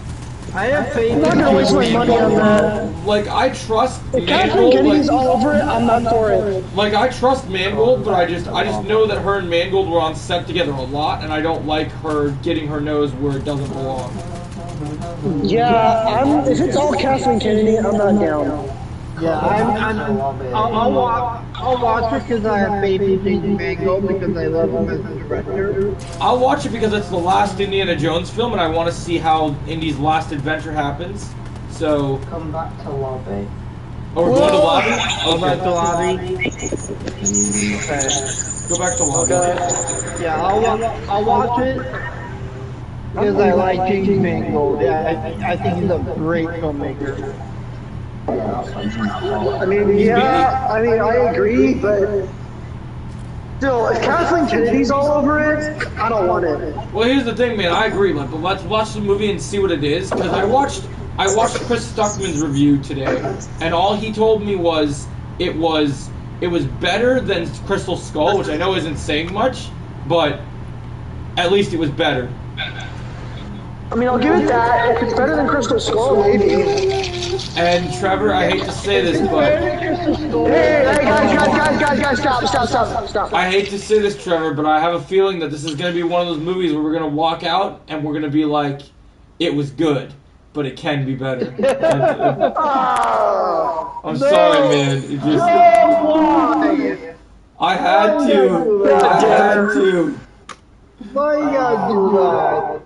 Speaker 3: I have faith.
Speaker 4: I'm not gonna waste my money on that.
Speaker 1: Like, I trust
Speaker 4: If Kathleen
Speaker 1: Mangold.
Speaker 4: Kennedy's all over it, I'm not for it.
Speaker 1: Like, I trust Mangold, but I just know that her and Mangold were on set together a lot, and I don't like her getting her nose where it doesn't belong.
Speaker 4: Yeah, if it's all Kathleen Kennedy, I'm not down.
Speaker 3: Yeah, I'll watch it because I have faith in James Mangold because I love him as a director.
Speaker 1: I'll watch it because it's the last Indiana Jones film, and I want to see how Indy's last adventure happens. So.
Speaker 5: Come back to lobby.
Speaker 1: Oh, we're going to lobby?
Speaker 3: Go back to lobby.
Speaker 1: Okay. Go back to lobby.
Speaker 3: Yeah, I'll watch it because I like James Mangold. Yeah, I think he's a great filmmaker.
Speaker 4: I mean, I agree, but still, if Kathleen Kennedy's all over it, I don't want it.
Speaker 1: Well, here's the thing, man. I agree, but let's watch the movie and see what it is. Because I watched Chris Stuckman's review today, and all he told me was it was better than Crystal Skull, which I know isn't saying much, but at least it was better.
Speaker 4: I mean, I'll give it that. If it's better than Crystal Skull, maybe.
Speaker 1: And Trevor, I hate to say this, but
Speaker 4: hey, guys, stop.
Speaker 1: I hate to say this, Trevor, but I have a feeling that this is going to be one of those movies where we're going to walk out and we're going to be like, it was good, but it can be better. I'm sorry, man. It just, I had to.
Speaker 3: Why you gotta do that?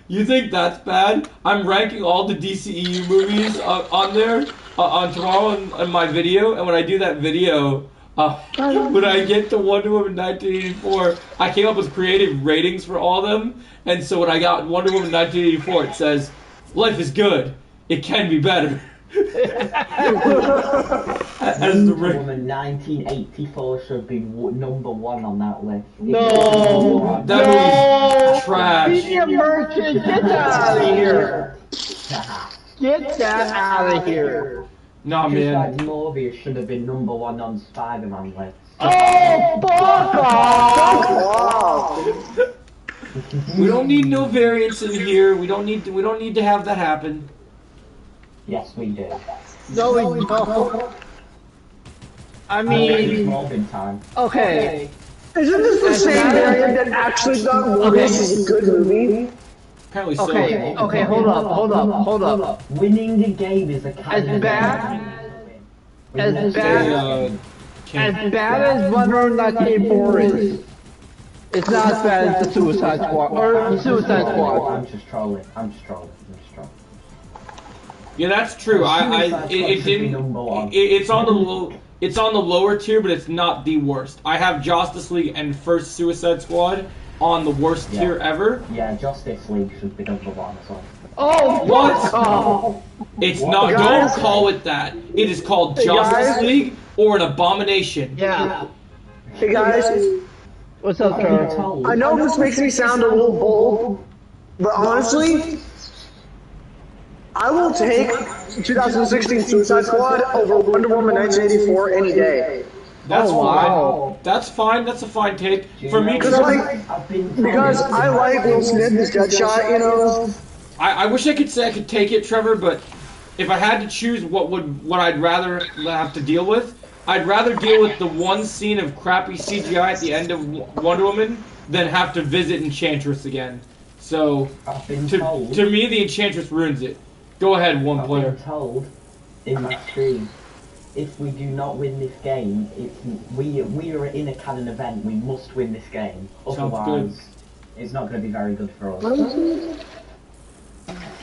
Speaker 1: You think that's bad? I'm ranking all the DCEU movies on there on tomorrow in my video, and when I do that video, when I get to Wonder Woman 1984, I came up with creative ratings for all of them, and so when I got Wonder Woman 1984, it says, "Life is good. It can be better." As the
Speaker 5: Wonder Woman 1984 should be number one on that list.
Speaker 3: No,
Speaker 1: that movie's trash.
Speaker 3: Media merchant, get that out of here! Get that out of here!
Speaker 1: Nah,
Speaker 5: Just
Speaker 1: man.
Speaker 5: like Morbius should have been number one on Spider-Man list.
Speaker 3: Oh, fuck off!
Speaker 1: We don't need no variants in here. We don't need to have that happen.
Speaker 5: Yes, we do.
Speaker 3: No, we don't. I mean,
Speaker 5: Robin time.
Speaker 3: okay.
Speaker 4: Isn't this the same variant that actually thought Morbius is a good movie?
Speaker 1: Apparently so.
Speaker 3: Okay, hold up.
Speaker 5: Winning the game is a kind
Speaker 3: As bad as Wonder Woman 1984 is, it's not as bad as the Suicide Squad or Suicide Squad.
Speaker 5: I'm just trolling.
Speaker 1: Yeah, that's true. It didn't. It's on the low. It's on the lower tier, but it's not the worst. I have Justice League and first Suicide Squad on the worst tier ever.
Speaker 5: Yeah, Justice League should be number one as well.
Speaker 3: Oh,
Speaker 1: What?
Speaker 3: Oh.
Speaker 1: It's not.
Speaker 4: Guys.
Speaker 1: Don't call it that. It is called Justice
Speaker 4: guys.
Speaker 1: League or an abomination.
Speaker 3: Yeah.
Speaker 4: Hey guys,
Speaker 3: What's up, Trevor?
Speaker 4: I know this makes me sound a little bold, but honestly, I will take 2016 Suicide Squad over Wonder Woman 1984 any day.
Speaker 1: That's
Speaker 3: Oh,
Speaker 1: fine.
Speaker 3: wow.
Speaker 1: That's fine. That's a fine take. For me,
Speaker 4: Because I like Will Smith as Deadshot, you know.
Speaker 1: I wish I could say I could take it, Trevor, but if I had to choose what I'd rather have to deal with, I'd rather deal with the one scene of crappy CGI at the end of Wonder Woman than have to visit Enchantress again. So, to me, the Enchantress ruins it. Go ahead, one player.
Speaker 5: I've been told in my stream, if we do not win this game, we are in a canon event, we must win this game. Otherwise, it's not going to be very good for us.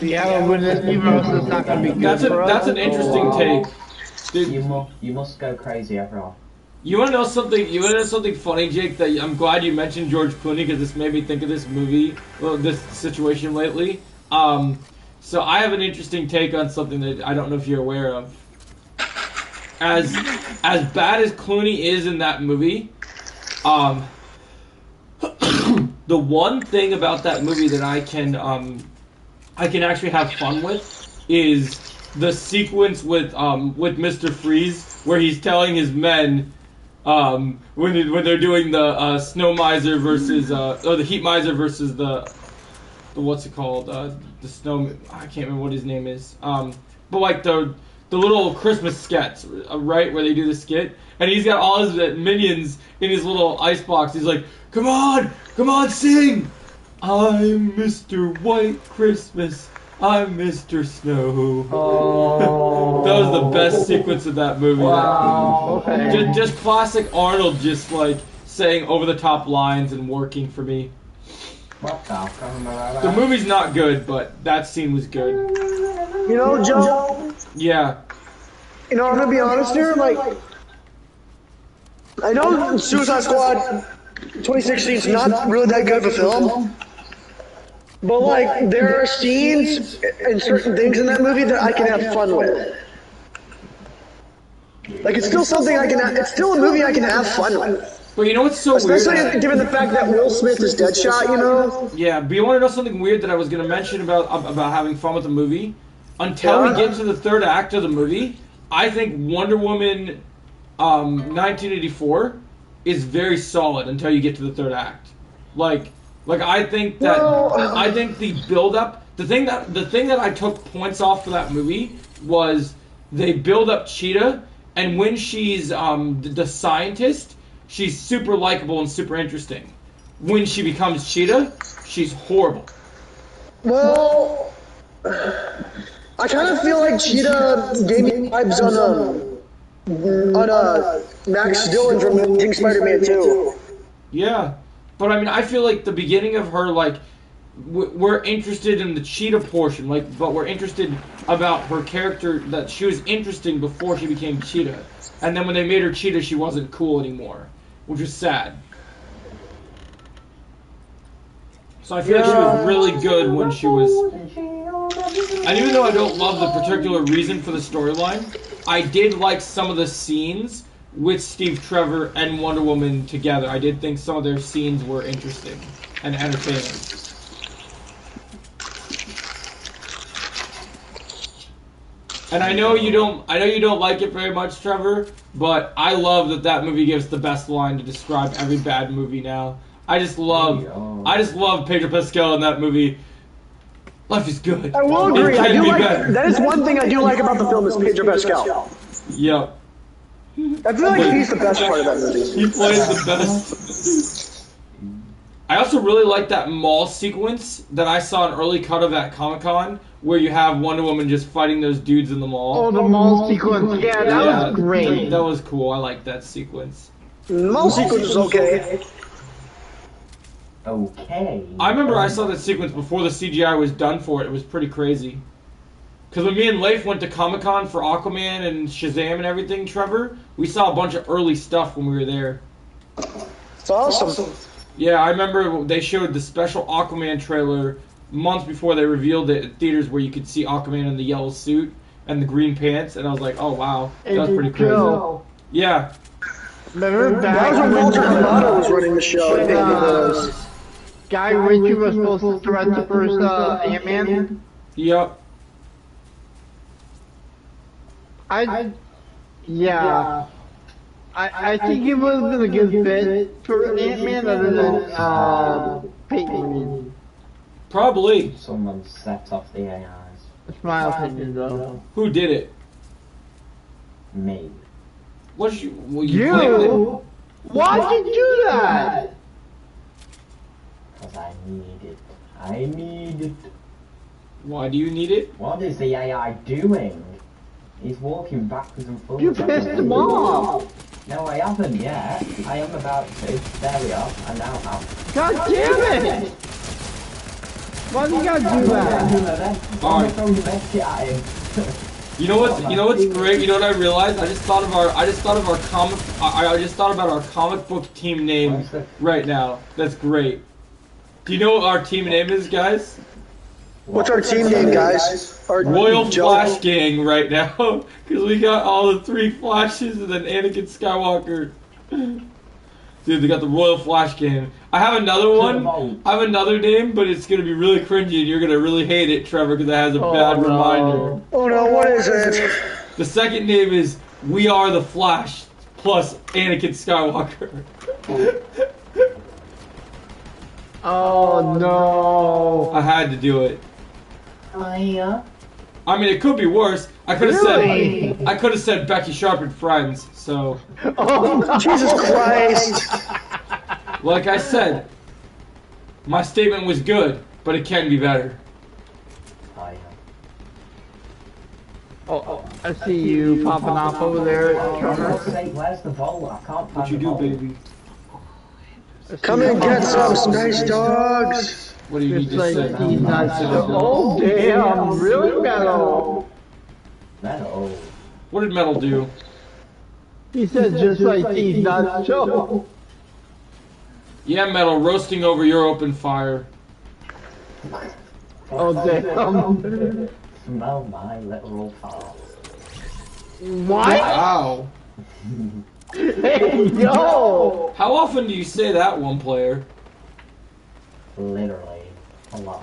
Speaker 3: Yeah, when this universe is not going to be good for us.
Speaker 1: That's an interesting take. Dude,
Speaker 5: You must go crazy, everyone.
Speaker 1: you want to know something? You want to know something funny, Jake? That I'm glad you mentioned George Clooney because this made me think of this movie, this situation lately. So I have an interesting take on something that I don't know if you're aware of. As bad as Clooney is in that movie, the one thing about that movie that I can actually have fun with is the sequence with Mr. Freeze where he's telling his men when they're doing the snow miser versus or the heat miser versus the what's it called the snow, I can't remember what his name is, but like the little Christmas skits, right, where they do the skit, and he's got all his minions in his little ice box. He's like, come on, sing! I'm Mr. White Christmas. I'm Mr. Snow.
Speaker 3: Oh.
Speaker 1: That was the best sequence of that movie.
Speaker 3: Wow. Okay.
Speaker 1: Just classic Arnold, just like saying over the top lines and working for me.
Speaker 5: What the?
Speaker 1: The movie's not good, but that scene was good.
Speaker 4: You know, Joe.
Speaker 1: Yeah.
Speaker 4: You know, I'm gonna be honest here. Like, I know Suicide Squad 2016 is not really that good of a film, but like, there are scenes and certain things in that movie that I can have fun with. Like, it's still something I can. It's still a movie I can have fun with.
Speaker 1: But you know what's so
Speaker 4: Especially
Speaker 1: weird?
Speaker 4: given the fact that Will Smith is Deadshot, you know?
Speaker 1: Yeah, but you want to know something weird that I was going to mention about having fun with the movie? Until we get to the third act of the movie, I think Wonder Woman 1984 is very solid until you get to the third act. Like I think that I think the build up, the thing that I took points off for that movie was they build up Cheetah, and when she's the scientist, she's super likable and super interesting. When she becomes Cheetah, she's horrible.
Speaker 4: Well, I kind of feel like Cheetah gave me vibes on Max Dillon from Amazing Spider-Man 2.
Speaker 1: Yeah, but I mean, I feel like the beginning of her, like, we're interested in the Cheetah portion, like, but we're interested about her character, that she was interesting before she became Cheetah. And then when they made her Cheetah, she wasn't cool anymore, which was sad. So I feel like she was really good when she was... And even though I don't love the particular reason for the storyline, I did like some of the scenes with Steve Trevor and Wonder Woman together. I did think some of their scenes were interesting and entertaining. And I know you don't like it very much, Trevor, but I love that movie gives the best line to describe every bad movie now. I just love Pedro Pascal in that movie. Life is good.
Speaker 4: I will agree.
Speaker 1: It
Speaker 4: I
Speaker 1: can
Speaker 4: do
Speaker 1: be
Speaker 4: like
Speaker 1: better.
Speaker 4: that is one thing I do like about the film is Pedro Pascal.
Speaker 1: Yep.
Speaker 4: I feel like he's the best part of that movie.
Speaker 1: He plays the best. I also really like that mall sequence that I saw an early cut of at Comic-Con, where you have Wonder Woman just fighting those dudes in the mall.
Speaker 3: Oh, the mall sequence. Yeah, that was great.
Speaker 1: That was cool. I like that sequence.
Speaker 4: The mall sequence is okay.
Speaker 5: Okay.
Speaker 1: I remember I saw that sequence before the CGI was done for it. It was pretty crazy. Because when me and Leif went to Comic-Con for Aquaman and Shazam and everything, Trevor, we saw a bunch of early stuff when we were there.
Speaker 4: It's awesome.
Speaker 1: Yeah, I remember they showed the special Aquaman trailer months before they revealed it at theaters, where you could see Aquaman in the yellow suit and the green pants, and I was like, oh wow, that was pretty crazy. Yeah.
Speaker 3: Remember
Speaker 4: That was when Walter Hamada was running the show. I think it was.
Speaker 3: Guy Ritchie was supposed to direct the first Ant-Man?
Speaker 1: Yep.
Speaker 3: Yeah. I think it would have been a good fit for Ant-Man other than Peyton Reed.
Speaker 1: Probably.
Speaker 5: Someone set off the AIs.
Speaker 3: That's my opinion, though.
Speaker 1: Who did it?
Speaker 5: Me.
Speaker 1: What did you? Well, you claimed it.
Speaker 3: Why'd you do that?
Speaker 5: Because I need it. I need it.
Speaker 1: Why do you need it?
Speaker 5: What is the AI doing? He's walking backwards and forwards.
Speaker 3: You pissed him off.
Speaker 5: No, I haven't yet. I am about to. There we are. I now have.
Speaker 3: God damn it! Why do you gotta do that?
Speaker 5: I'm throwing the best shit at him.
Speaker 1: You know what's great? You know what I realized? I just thought about our comic book team name right now. That's great. Do you know what our team name is, guys?
Speaker 4: What's our team name, guys? Our
Speaker 1: Royal Flash Gang right now, because we got all the 3 Flashes and then Anakin Skywalker. Dude, they got the Royal Flash Gang. I have another one. I have another name, but it's gonna be really cringy, and you're gonna really hate it, Trevor, because it has a bad reminder.
Speaker 4: Oh no, what is it?
Speaker 1: The second name is We Are the Flash plus Anakin Skywalker.
Speaker 3: Oh no!
Speaker 1: I had to do it.
Speaker 5: Yeah.
Speaker 1: I mean, it could be worse. I could have said Becky Sharp and Friends. So,
Speaker 4: Jesus Christ!
Speaker 1: like I said, my statement was good, but it can be better.
Speaker 3: Oh, I see you popping off over there.
Speaker 5: For God's sake, where's the vault? I can't find
Speaker 1: What you
Speaker 5: the
Speaker 1: do,
Speaker 5: vault.
Speaker 1: baby?
Speaker 4: Come and get some nice dogs.
Speaker 1: What do you need
Speaker 3: Just
Speaker 1: to
Speaker 3: like
Speaker 1: say?
Speaker 3: he's not so. Oh damn! Really metal.
Speaker 5: Metal.
Speaker 1: What did Metal do?
Speaker 3: He said just like he's not so.
Speaker 1: Yeah, Metal, roasting over your open fire.
Speaker 3: Oh damn!
Speaker 5: Smell my literal fart.
Speaker 3: What?
Speaker 1: Wow.
Speaker 3: Hey yo!
Speaker 1: How often do you say that, one player?
Speaker 5: Literally. A lot.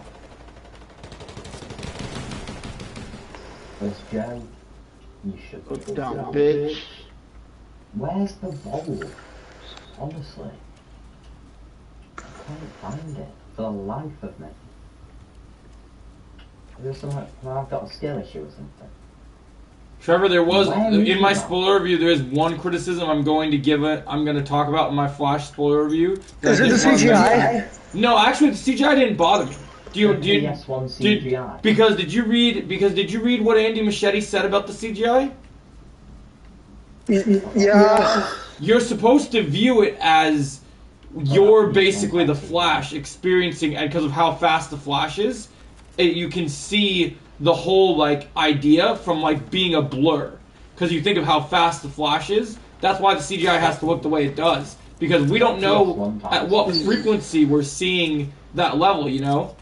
Speaker 5: Where's Joe? You should be
Speaker 3: Dumb bitch.
Speaker 5: Where's the vault? Honestly. I can't find it for the life of me. Is there something? Well, I've got a skill issue or something.
Speaker 1: Trevor, there was,
Speaker 5: Where is
Speaker 1: in my
Speaker 5: that?
Speaker 1: spoiler review, there is one criticism I'm going to give it. I'm going to talk about in my Flash spoiler review.
Speaker 4: Is it the CGI?
Speaker 1: No, actually, the CGI didn't bother me. Do you,
Speaker 5: PS1 CGI.
Speaker 1: because did you read what Andy Machete said about the CGI?
Speaker 4: Yeah.
Speaker 1: You're supposed to view it as you're basically the Flash experiencing, and because of how fast the Flash is, you can see the whole like idea from like being a blur. Because you think of how fast the Flash is, that's why the CGI has to look the way it does. Because we don't know at what frequency we're seeing that level, you know?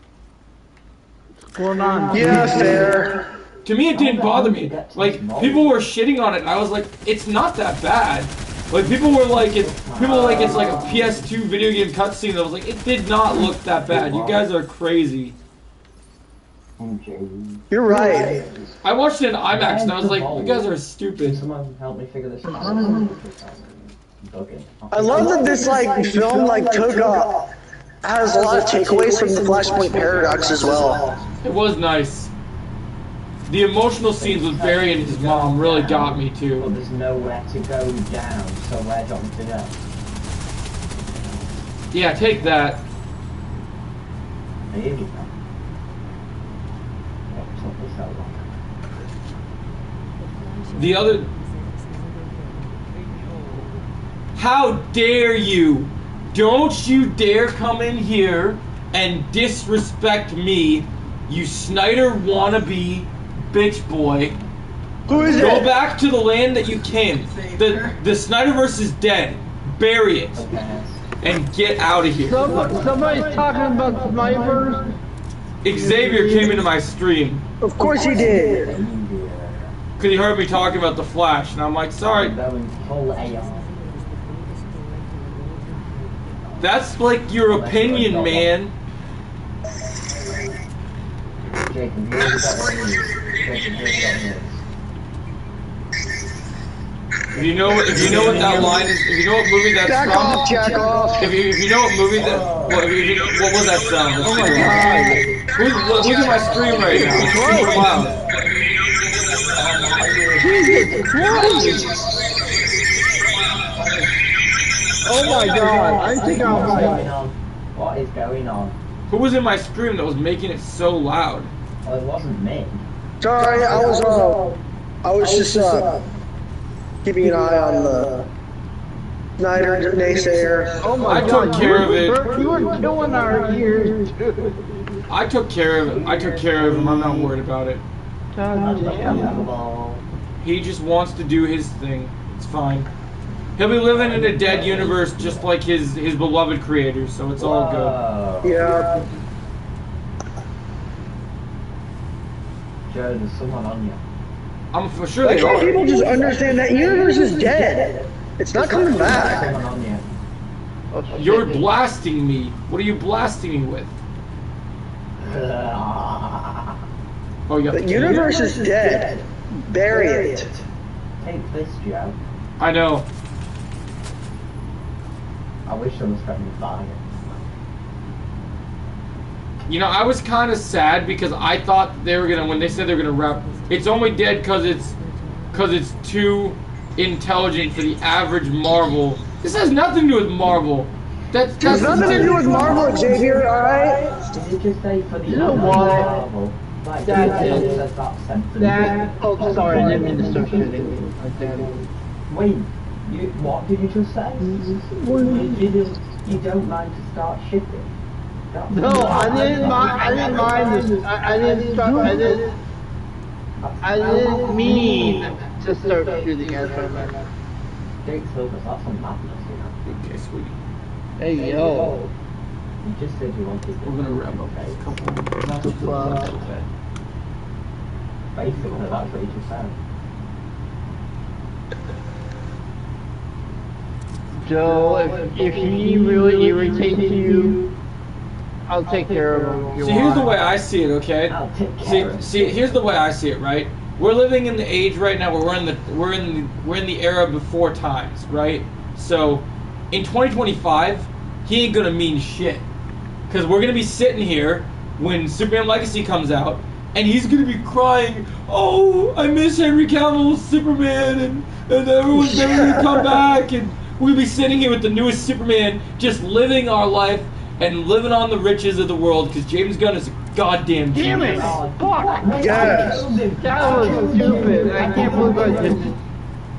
Speaker 3: What's going on?
Speaker 4: Yeah, fair.
Speaker 1: To me, it didn't bother me. Like, people were shitting on it, and I was like, it's not that bad. Like, people were like, it's like a PS2 video game cutscene. And I was like, it did not look that bad. You guys are crazy.
Speaker 4: You're right.
Speaker 1: I watched it in IMAX, and I was like, you guys are stupid.
Speaker 5: Someone help me figure this out.
Speaker 4: I love that this like film like has a lot of takeaways from the Flashpoint paradox as well.
Speaker 1: It was nice. The emotional scenes with Barry and his mom really got me
Speaker 5: But
Speaker 1: too.
Speaker 5: there's nowhere to go down, so where do I want to go?
Speaker 1: Yeah, take that.
Speaker 5: Here we go. What took me so long?
Speaker 1: The other... How dare you? Don't you dare come in here and disrespect me, you Snyder wannabe bitch boy.
Speaker 4: Who is
Speaker 1: Go
Speaker 4: it?
Speaker 1: back to the land that you came. The Snyderverse is dead. Bury it.
Speaker 5: Okay.
Speaker 1: And get out of here.
Speaker 3: Somebody's talking about snipers.
Speaker 1: Xavier came into my stream
Speaker 4: Of course he did.
Speaker 1: because he heard me talking about the Flash, and I'm like, sorry,
Speaker 5: Going full AR.
Speaker 1: that's like your opinion, man.
Speaker 5: Jacob, you already got one of these. Jacob, you already got one of these.
Speaker 1: If you know what that line is, if you know what movie that's
Speaker 4: Jack
Speaker 1: from,
Speaker 4: off, jack off.
Speaker 1: if you know what movie that, what was that sound?
Speaker 3: Oh my god.
Speaker 1: Who's in my stream right now? It's super loud.
Speaker 3: Jesus Christ. Oh my god. I think
Speaker 5: What's
Speaker 3: I'm
Speaker 5: going on? What is going on?
Speaker 1: Who was in my stream that was making it so loud?
Speaker 5: Well, it wasn't me.
Speaker 4: Sorry, I was just keeping an eye on the Snyder naysayer.
Speaker 3: Oh my
Speaker 1: I
Speaker 3: god.
Speaker 1: took care of it.
Speaker 3: You were killing our ears, dude.
Speaker 1: I took care of it. I took care of him. I'm not worried about it.
Speaker 3: God damn.
Speaker 5: Unbelievable.
Speaker 1: He just wants to do his thing. It's fine. He'll be living in a dead universe just like his beloved creators, so it's all good.
Speaker 5: Whoa.
Speaker 4: Yeah.
Speaker 5: Joe, there's someone on you.
Speaker 1: I'm for sure
Speaker 4: Why
Speaker 1: they
Speaker 4: can't
Speaker 1: are.
Speaker 4: people just understand that universe is dead? It's not coming back.
Speaker 5: Someone on you.
Speaker 3: Oh, shit.
Speaker 1: You're blasting me. What are you blasting me with? Oh, you got
Speaker 4: The
Speaker 1: the
Speaker 4: universe is dead. Bury it.
Speaker 5: Take this, Joe.
Speaker 1: I know.
Speaker 5: I wish someone struck me fire.
Speaker 1: You know, I was kind of sad because I thought they were gonna, when they said they were gonna wrap, it's only dead because it's too intelligent for the average Marvel. This has nothing to do with Marvel. That's
Speaker 4: There's nothing to do with Marvel, Xavier, alright?
Speaker 5: Did you just say for the
Speaker 3: You know
Speaker 5: other
Speaker 3: what?
Speaker 5: Marvel? Like,
Speaker 3: That's
Speaker 5: it
Speaker 3: it.
Speaker 5: says that sentence.
Speaker 3: That. Oh, sorry, I didn't mean to start shooting.
Speaker 5: Wait, what did you just say? You don't mind to start shipping?
Speaker 3: No, I didn't mind. I didn't mind this. I didn't start. I didn't mean to start shooting at her.
Speaker 5: Jake Silver, that's some madness, you know.
Speaker 1: Okay, sweetie.
Speaker 3: Hey yo.
Speaker 5: You just said you wanted to.
Speaker 1: We're gonna wrap up a couple. Not too
Speaker 5: Basically, that's what you just said.
Speaker 3: Joe, if he really irritates you, I'll take care of him.
Speaker 1: See, here's the way I see it, okay?
Speaker 5: I'll take care of
Speaker 1: See, here's the way I see it, right? We're living in the age right now where we're in the era before times, right? So, in 2025, he ain't gonna mean shit, because we're gonna be sitting here when Superman Legacy comes out, and he's gonna be crying, "Oh, I miss Henry Cavill's Superman, and everyone's never gonna come back," and we'll be sitting here with the newest Superman, just living our life and living on the riches of the world, because James Gunn is a goddamn
Speaker 3: Damn it!
Speaker 1: genius.
Speaker 3: Fuck!
Speaker 4: Yes.
Speaker 3: That was stupid. I can't believe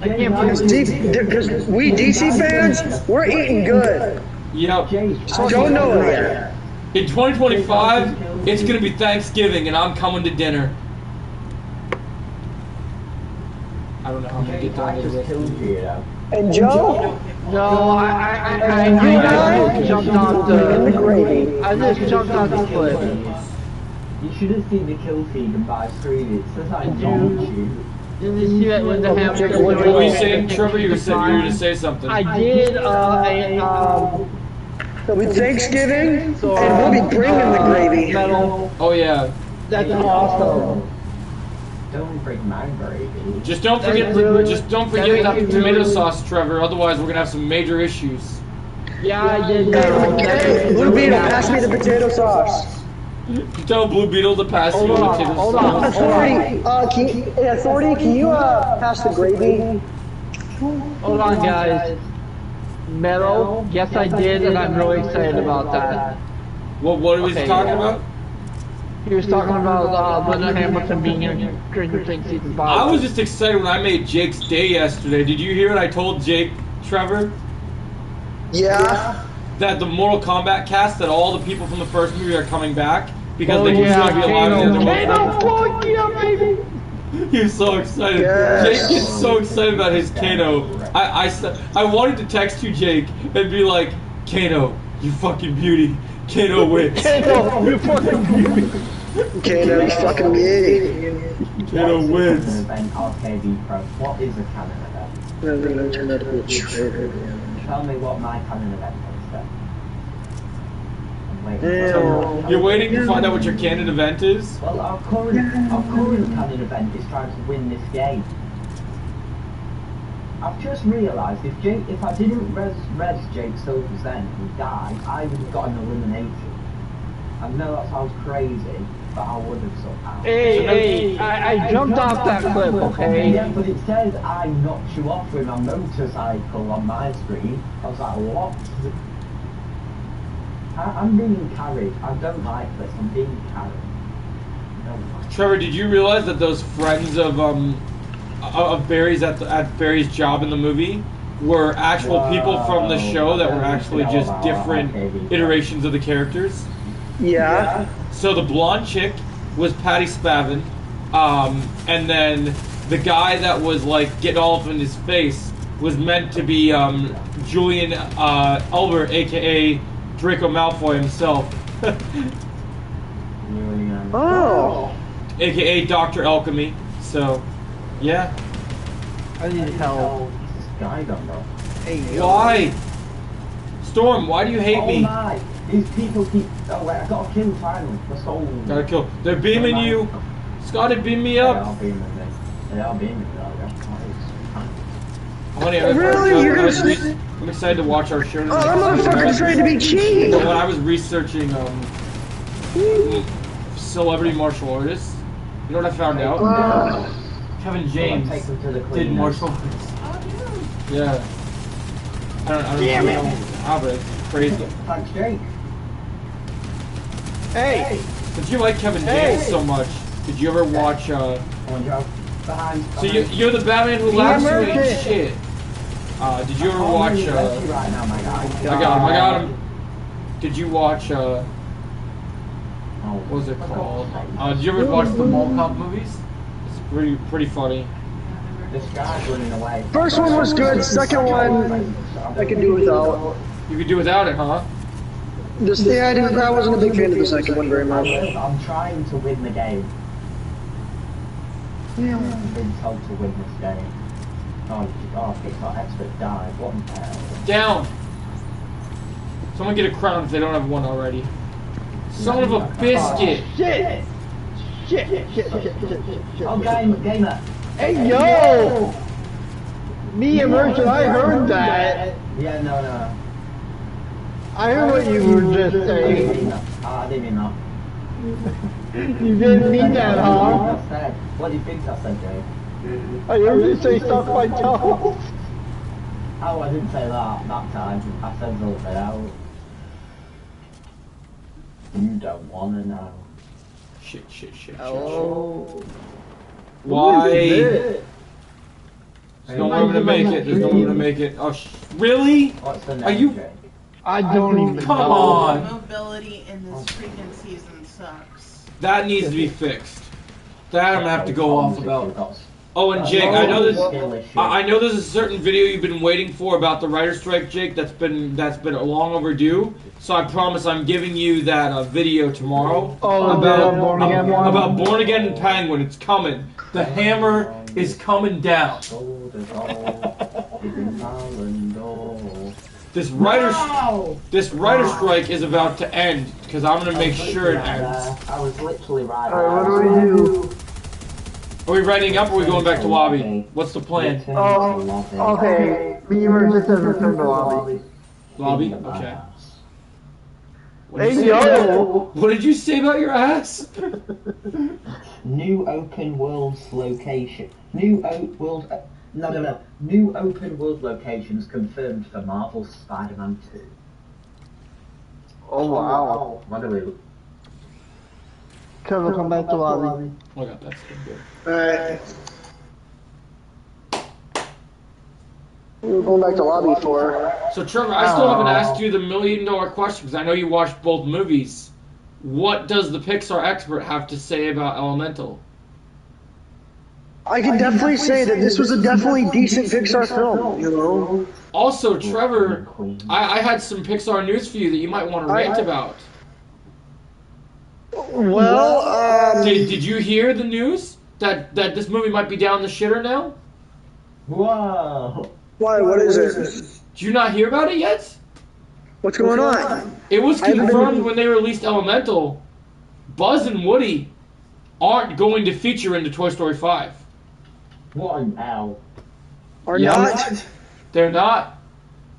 Speaker 3: I can't believe
Speaker 4: Because we DC fans, we're eating good.
Speaker 1: Yep.
Speaker 4: So don't know it yet.
Speaker 1: In 2025, it's gonna be Thanksgiving, and I'm coming to dinner. I don't know how I'm gonna get down
Speaker 5: I
Speaker 1: to
Speaker 5: just
Speaker 1: this.
Speaker 5: killed you, you know.
Speaker 4: And Joe,
Speaker 3: No, I jumped off
Speaker 4: in the
Speaker 3: the.
Speaker 4: gravy.
Speaker 3: I just jumped off the cliff.
Speaker 5: You should have seen the kill feed and by screen. It says I don't shoot.
Speaker 3: Did you see that when the hamster?
Speaker 4: What
Speaker 1: What were you saying, Trevor? You were gonna say something.
Speaker 3: I did
Speaker 4: It'll be Thanksgiving, and we'll be bringing the gravy.
Speaker 3: metal.
Speaker 1: Oh yeah.
Speaker 3: That's awesome.
Speaker 5: Don't bring my gravy.
Speaker 1: Just don't forget. Just don't forget that tomato sauce, Trevor. Otherwise, we're gonna have some major issues.
Speaker 3: Yeah, I did.
Speaker 4: Hey, Blue Beetle, pass me the potato sauce.
Speaker 1: You tell Blue Beetle to pass you the potato
Speaker 3: hold on.
Speaker 1: sauce.
Speaker 4: Authority, can you pass the gravy?
Speaker 3: Hold on, guys. Metal. Yes, I did, and I'm really excited about that.
Speaker 1: What was he
Speaker 3: Okay,
Speaker 1: talking
Speaker 3: yeah.
Speaker 1: about?
Speaker 3: He was talking about Linda Hamilton being in Stranger Things season 5.
Speaker 1: I was just excited when I made Jake's day yesterday. Did you hear what I told Jake, Trevor?
Speaker 4: Yeah.
Speaker 1: That the Mortal Kombat cast, that all the people from the first movie are coming back because they
Speaker 3: yeah,
Speaker 1: can still be alive in the other
Speaker 3: Kano,
Speaker 1: one.
Speaker 3: fuck yeah, baby!
Speaker 1: He was so excited.
Speaker 4: Yes.
Speaker 1: Jake gets so excited about his Kano. I wanted to text you, Jake, and be like, Kano, you fucking beauty. Kano wins.
Speaker 3: Kano, you fucking beauty.
Speaker 4: Okay, now you fucking beauty.
Speaker 1: Kano
Speaker 5: What's a
Speaker 1: wins.
Speaker 5: canon event, RKD Pro? What is a canon event?
Speaker 4: We're gonna turn that into a traitor.
Speaker 5: Tell me what my canon event is then. I'm waiting.
Speaker 4: Yeah.
Speaker 1: You're waiting to find out what your canon event is?
Speaker 5: Well, our current canon event is trying to win this game. I've just realised if I didn't res Jake Silvers then and he died, I would have gotten eliminated. I know that sounds crazy, but I would have somehow.
Speaker 3: Hey, I jumped off that cliff, okay?
Speaker 5: Yeah, but it says I knocked you off with my motorcycle on my screen. I was like, what? I'm being carried. I don't like this. I'm being carried. I don't like it.
Speaker 1: Trevor, did you realize that those friends of Barry's at Barry's job in the movie were actual people from the show that were actually just different iterations of the characters?
Speaker 4: Yeah.
Speaker 1: So the blonde chick was Patty Spavin, and then the guy that was like getting all up in his face was meant to be Julian Elbert, aka Draco Malfoy himself,
Speaker 4: Oh.
Speaker 1: aka Dr. Alchemy. So, yeah.
Speaker 3: I need help.
Speaker 5: This guy don't know.
Speaker 3: Hey,
Speaker 1: Why? Storm, why do you hate
Speaker 5: Oh
Speaker 1: me?
Speaker 5: my! These people keep. Oh wait, I got a kill finally. Let's go.
Speaker 1: Gotta kill. They're beaming you. Scotty, beam me
Speaker 5: They are
Speaker 1: up.
Speaker 5: beaming me. They are beaming me.
Speaker 1: Honey,
Speaker 4: Really? You're gonna
Speaker 1: I'm excited to watch our show.
Speaker 4: Oh, that motherfucker's trying to be cheap.
Speaker 1: But when I was researching celebrity martial artists, you know what I found out? Kevin James
Speaker 5: Take them to the
Speaker 1: did
Speaker 5: cleaners.
Speaker 1: martial arts. Yeah. I don't know how, but it's crazy.
Speaker 5: Thanks, Jake.
Speaker 3: Hey,
Speaker 1: But you like Kevin James so much. Did you ever watch?
Speaker 5: Come on, Joe. Behind.
Speaker 1: So you're the Batman who laughs you ain't shit. Did you ever watch?
Speaker 5: Right now, my guy.
Speaker 1: I got him. Did you watch? What was it called? Did you ever watch the Mall Cop movies? It's pretty funny.
Speaker 5: This guy's running away.
Speaker 4: First one was good. Second one, I could do without.
Speaker 1: You could do without it, huh?
Speaker 4: I wasn't a big fan of the second one very much.
Speaker 5: I'm trying to win the game. I've been told to win this game. Oh, Pixar expert died. What in the hell?
Speaker 1: Down. Someone get a crown if they don't have one already. Son of a biscuit.
Speaker 3: Shit!
Speaker 5: Oh, gamer.
Speaker 3: Hey, yo! Me and Merchant, I heard that.
Speaker 5: Yeah, no.
Speaker 3: I heard what you were just saying.
Speaker 5: I didn't mean that.
Speaker 3: You didn't mean that, huh?
Speaker 5: What do you think I said, Jay?
Speaker 3: I heard you say suck my toes.
Speaker 5: Oh, I didn't say that time. I said something else. You don't wanna know.
Speaker 1: Shit.
Speaker 3: Oh.
Speaker 1: Why? There's no room to make it. Oh, really?
Speaker 5: What's the name,
Speaker 1: Are you?
Speaker 5: Jay?
Speaker 3: I don't even
Speaker 1: Come
Speaker 3: know.
Speaker 1: on.
Speaker 2: Mobility in this freaking season sucks.
Speaker 1: That needs to be fixed. That I'm gonna have to go off about. Oh, and Jake, I know there's a certain video you've been waiting for about the writer strike, Jake. That's been long overdue. So I promise I'm giving you that video tomorrow.
Speaker 3: Oh, about Born Again one?
Speaker 1: About Born Again and Penguin. It's coming. The hammer is coming down. This writer strike is about to end because I'm gonna make sure it ends.
Speaker 5: I was literally right.
Speaker 3: Alright, what do we do?
Speaker 1: Are we writing up or are we going back to lobby? What's the plan?
Speaker 3: Okay. Me and Merchant says return to lobby.
Speaker 1: Lobby? Okay.
Speaker 3: Hey, yo!
Speaker 1: What did you say about your ass?
Speaker 5: New open world location. New open world locations confirmed for Marvel's Spider-Man 2.
Speaker 3: Oh, wow.
Speaker 5: What do we?
Speaker 3: Trevor, come back to lobby.
Speaker 1: Oh, God, that's good.
Speaker 4: Alright. We're going back to lobby for.
Speaker 1: So, Trevor, I still haven't asked you the $1 million question because I know you watched both movies. What does the Pixar expert have to say about Elemental?
Speaker 4: I can definitely say that this was a definitely decent Pixar film, you know?
Speaker 1: Also, Trevor, I had some Pixar news for you that you might want to rant about.
Speaker 4: Well,
Speaker 1: Did you hear the news that this movie might be down the shitter now?
Speaker 5: Whoa!
Speaker 4: why, what is it?
Speaker 1: Did you not hear about it yet?
Speaker 4: What's going on?
Speaker 1: It was
Speaker 4: I haven't
Speaker 1: confirmed
Speaker 4: been-
Speaker 1: when they released Elemental. Buzz and Woody aren't going to feature into Toy Story 5.
Speaker 5: What an L.
Speaker 4: Or
Speaker 1: Yeah.
Speaker 4: not?
Speaker 1: They're not.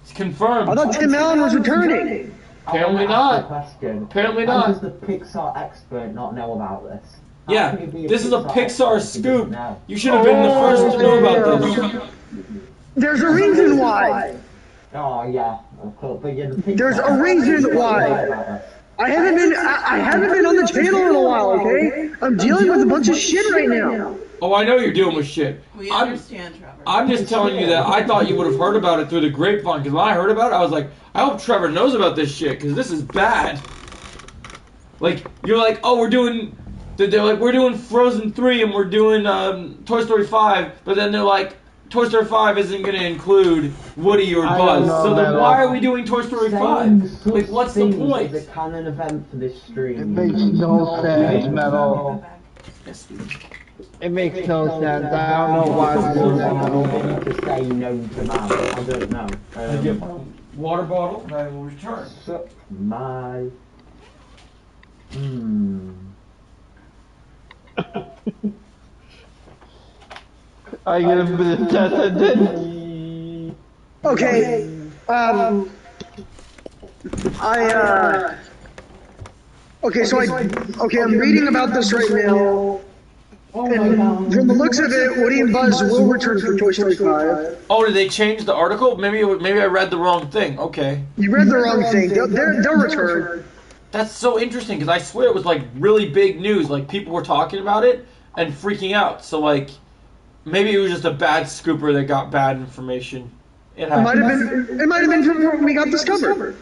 Speaker 1: It's confirmed.
Speaker 4: I thought Tim Allen was returning.
Speaker 1: Apparently not. Apparently
Speaker 5: How
Speaker 1: not.
Speaker 5: does the Pixar expert not know about this? How
Speaker 1: Yeah,
Speaker 5: can you be
Speaker 1: this is a Pixar
Speaker 5: expert if you
Speaker 1: scoop.
Speaker 5: didn't know?
Speaker 1: You should have been the first to know about this.
Speaker 4: There's a reason why.
Speaker 5: Oh yeah, of course. But yeah, the Pixar
Speaker 4: There's a reason
Speaker 5: expert
Speaker 4: why.
Speaker 5: knows about this.
Speaker 4: I haven't been on the channel in a while, okay? I'm dealing with a bunch of shit right now.
Speaker 1: Oh, I know you're dealing with shit.
Speaker 2: We
Speaker 1: I'm,
Speaker 2: understand, Trevor.
Speaker 1: I'm just telling you that I thought you would have heard about it through the grapevine, because when I heard about it, I was like, I hope Trevor knows about this shit, because this is bad. Like, you're like, oh, we're doing Frozen 3 and we're doing Toy Story 5, but then they're like, Toy Story 5 isn't going to include Woody or Buzz, so then why are we doing Toy Story 5? Like, what's the point?
Speaker 5: It's a canon event for this stream.
Speaker 3: It makes no sense, Metal. It makes no sense. I don't know why we're doing that.
Speaker 5: To say no to man, I don't know.
Speaker 1: I get my water bottle and I will return.
Speaker 5: Suck my.
Speaker 3: I get a bit of tested.
Speaker 4: Okay, I'm reading about this right now, and from the looks of it, Woody and Buzz will return for Toy Story 5.
Speaker 1: Oh, did they change the article? Maybe I read the wrong thing. Okay.
Speaker 4: You read the wrong thing. They'll return.
Speaker 1: That's so interesting because I swear it was like really big news. Like people were talking about it and freaking out. So like maybe it was just a bad scooper that got bad information.
Speaker 4: It might have been. It might have been from when we got discovered.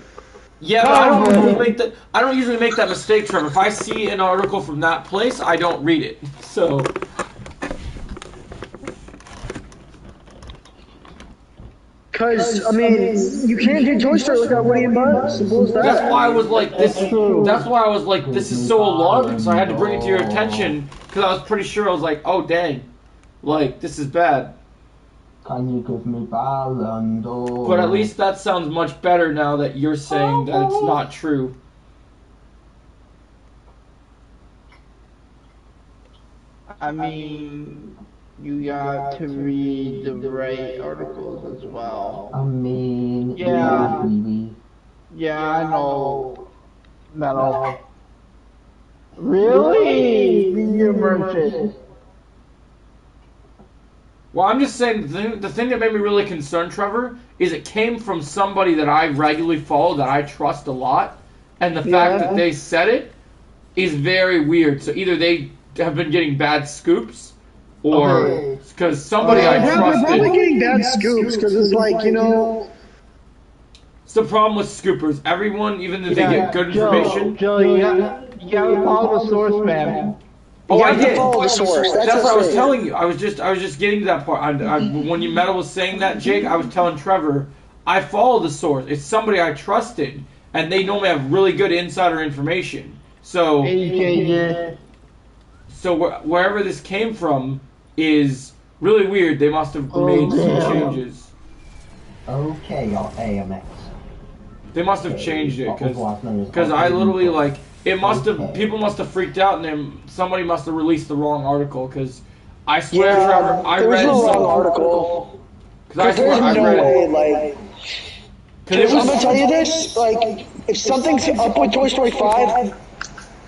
Speaker 1: Yeah, but I don't usually make that mistake, Trevor. If I see an article from that place, I don't read it. So.
Speaker 4: Because, I mean, you can't do Toy Story without Woody and Buzz. Simple as that.
Speaker 1: That's why I was like, this is so alarming, so I had to bring it to your attention, because I was pretty sure, I was like, oh dang, like, this is bad.
Speaker 5: Can you give me Ballon d'Or?
Speaker 1: But at least that sounds much better now that you're saying that it's not true.
Speaker 3: I mean, you got to read the right articles as well.
Speaker 5: I mean,
Speaker 3: Yeah.
Speaker 5: really.
Speaker 3: Yeah, I know. Metal. Really? You merchant.
Speaker 1: Well, I'm just saying, the thing that made me really concerned, Trevor, is it came from somebody that I regularly follow, that I trust a lot, and the fact that they said it is very weird. So either they have been getting bad scoops, or because somebody I trusted.
Speaker 4: They're probably getting bad scoops because it's like, you know.
Speaker 1: It's the problem with scoopers. Everyone, even if they get good information.
Speaker 3: Joe, you gotta follow the source, man.
Speaker 1: Oh, I did.
Speaker 4: Follow the source.
Speaker 1: That's what I was telling you. I was just getting to that part. When Metal was saying that, Jake, I was telling Trevor, I follow the source. It's somebody I trusted, and they normally have really good insider information. So, wherever this came from is really weird. They must have made some changes.
Speaker 5: Okay, your AMX.
Speaker 1: They must have changed it because I literally like. It must have. People must have freaked out, and then somebody must have released the wrong article. Because I swear, Trevor, I read
Speaker 4: no
Speaker 1: some
Speaker 4: wrong article.
Speaker 1: Because I swear, I read
Speaker 4: way,
Speaker 1: it.
Speaker 4: like.
Speaker 1: Because
Speaker 4: I'm gonna tell you this. Like, if something's up with Toy Story 5,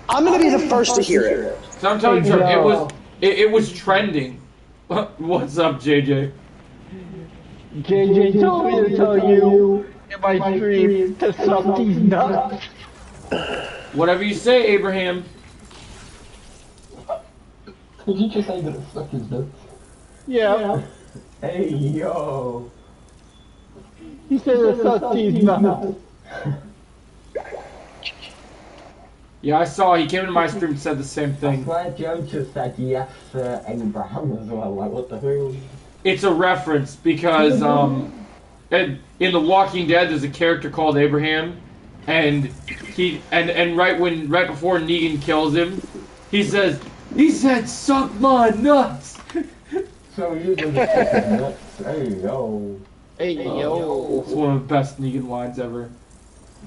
Speaker 4: I'm gonna be the first to hear it.
Speaker 1: So I'm telling you, Trevor, it was trending. What's up, JJ?
Speaker 3: JJ told me to tell you in my stream to suck these nuts.
Speaker 1: Whatever you say, Abraham.
Speaker 5: Did you just say that it sucked his nuts?
Speaker 3: Yeah.
Speaker 5: Hey, yo.
Speaker 3: He said to suck these nuts.
Speaker 1: Yeah, I saw. He came into my stream and said the same
Speaker 5: I
Speaker 1: thing.
Speaker 5: swear Joe just said yes for Abraham as well. Like, what the hell?
Speaker 1: It's a reference because in The Walking Dead, there's a character called Abraham, and right before Negan kills him, he said, "Suck my nuts."
Speaker 5: So you just suck his nuts. Hey, yo.
Speaker 3: Hey, yo.
Speaker 1: It's one of the best Negan lines ever.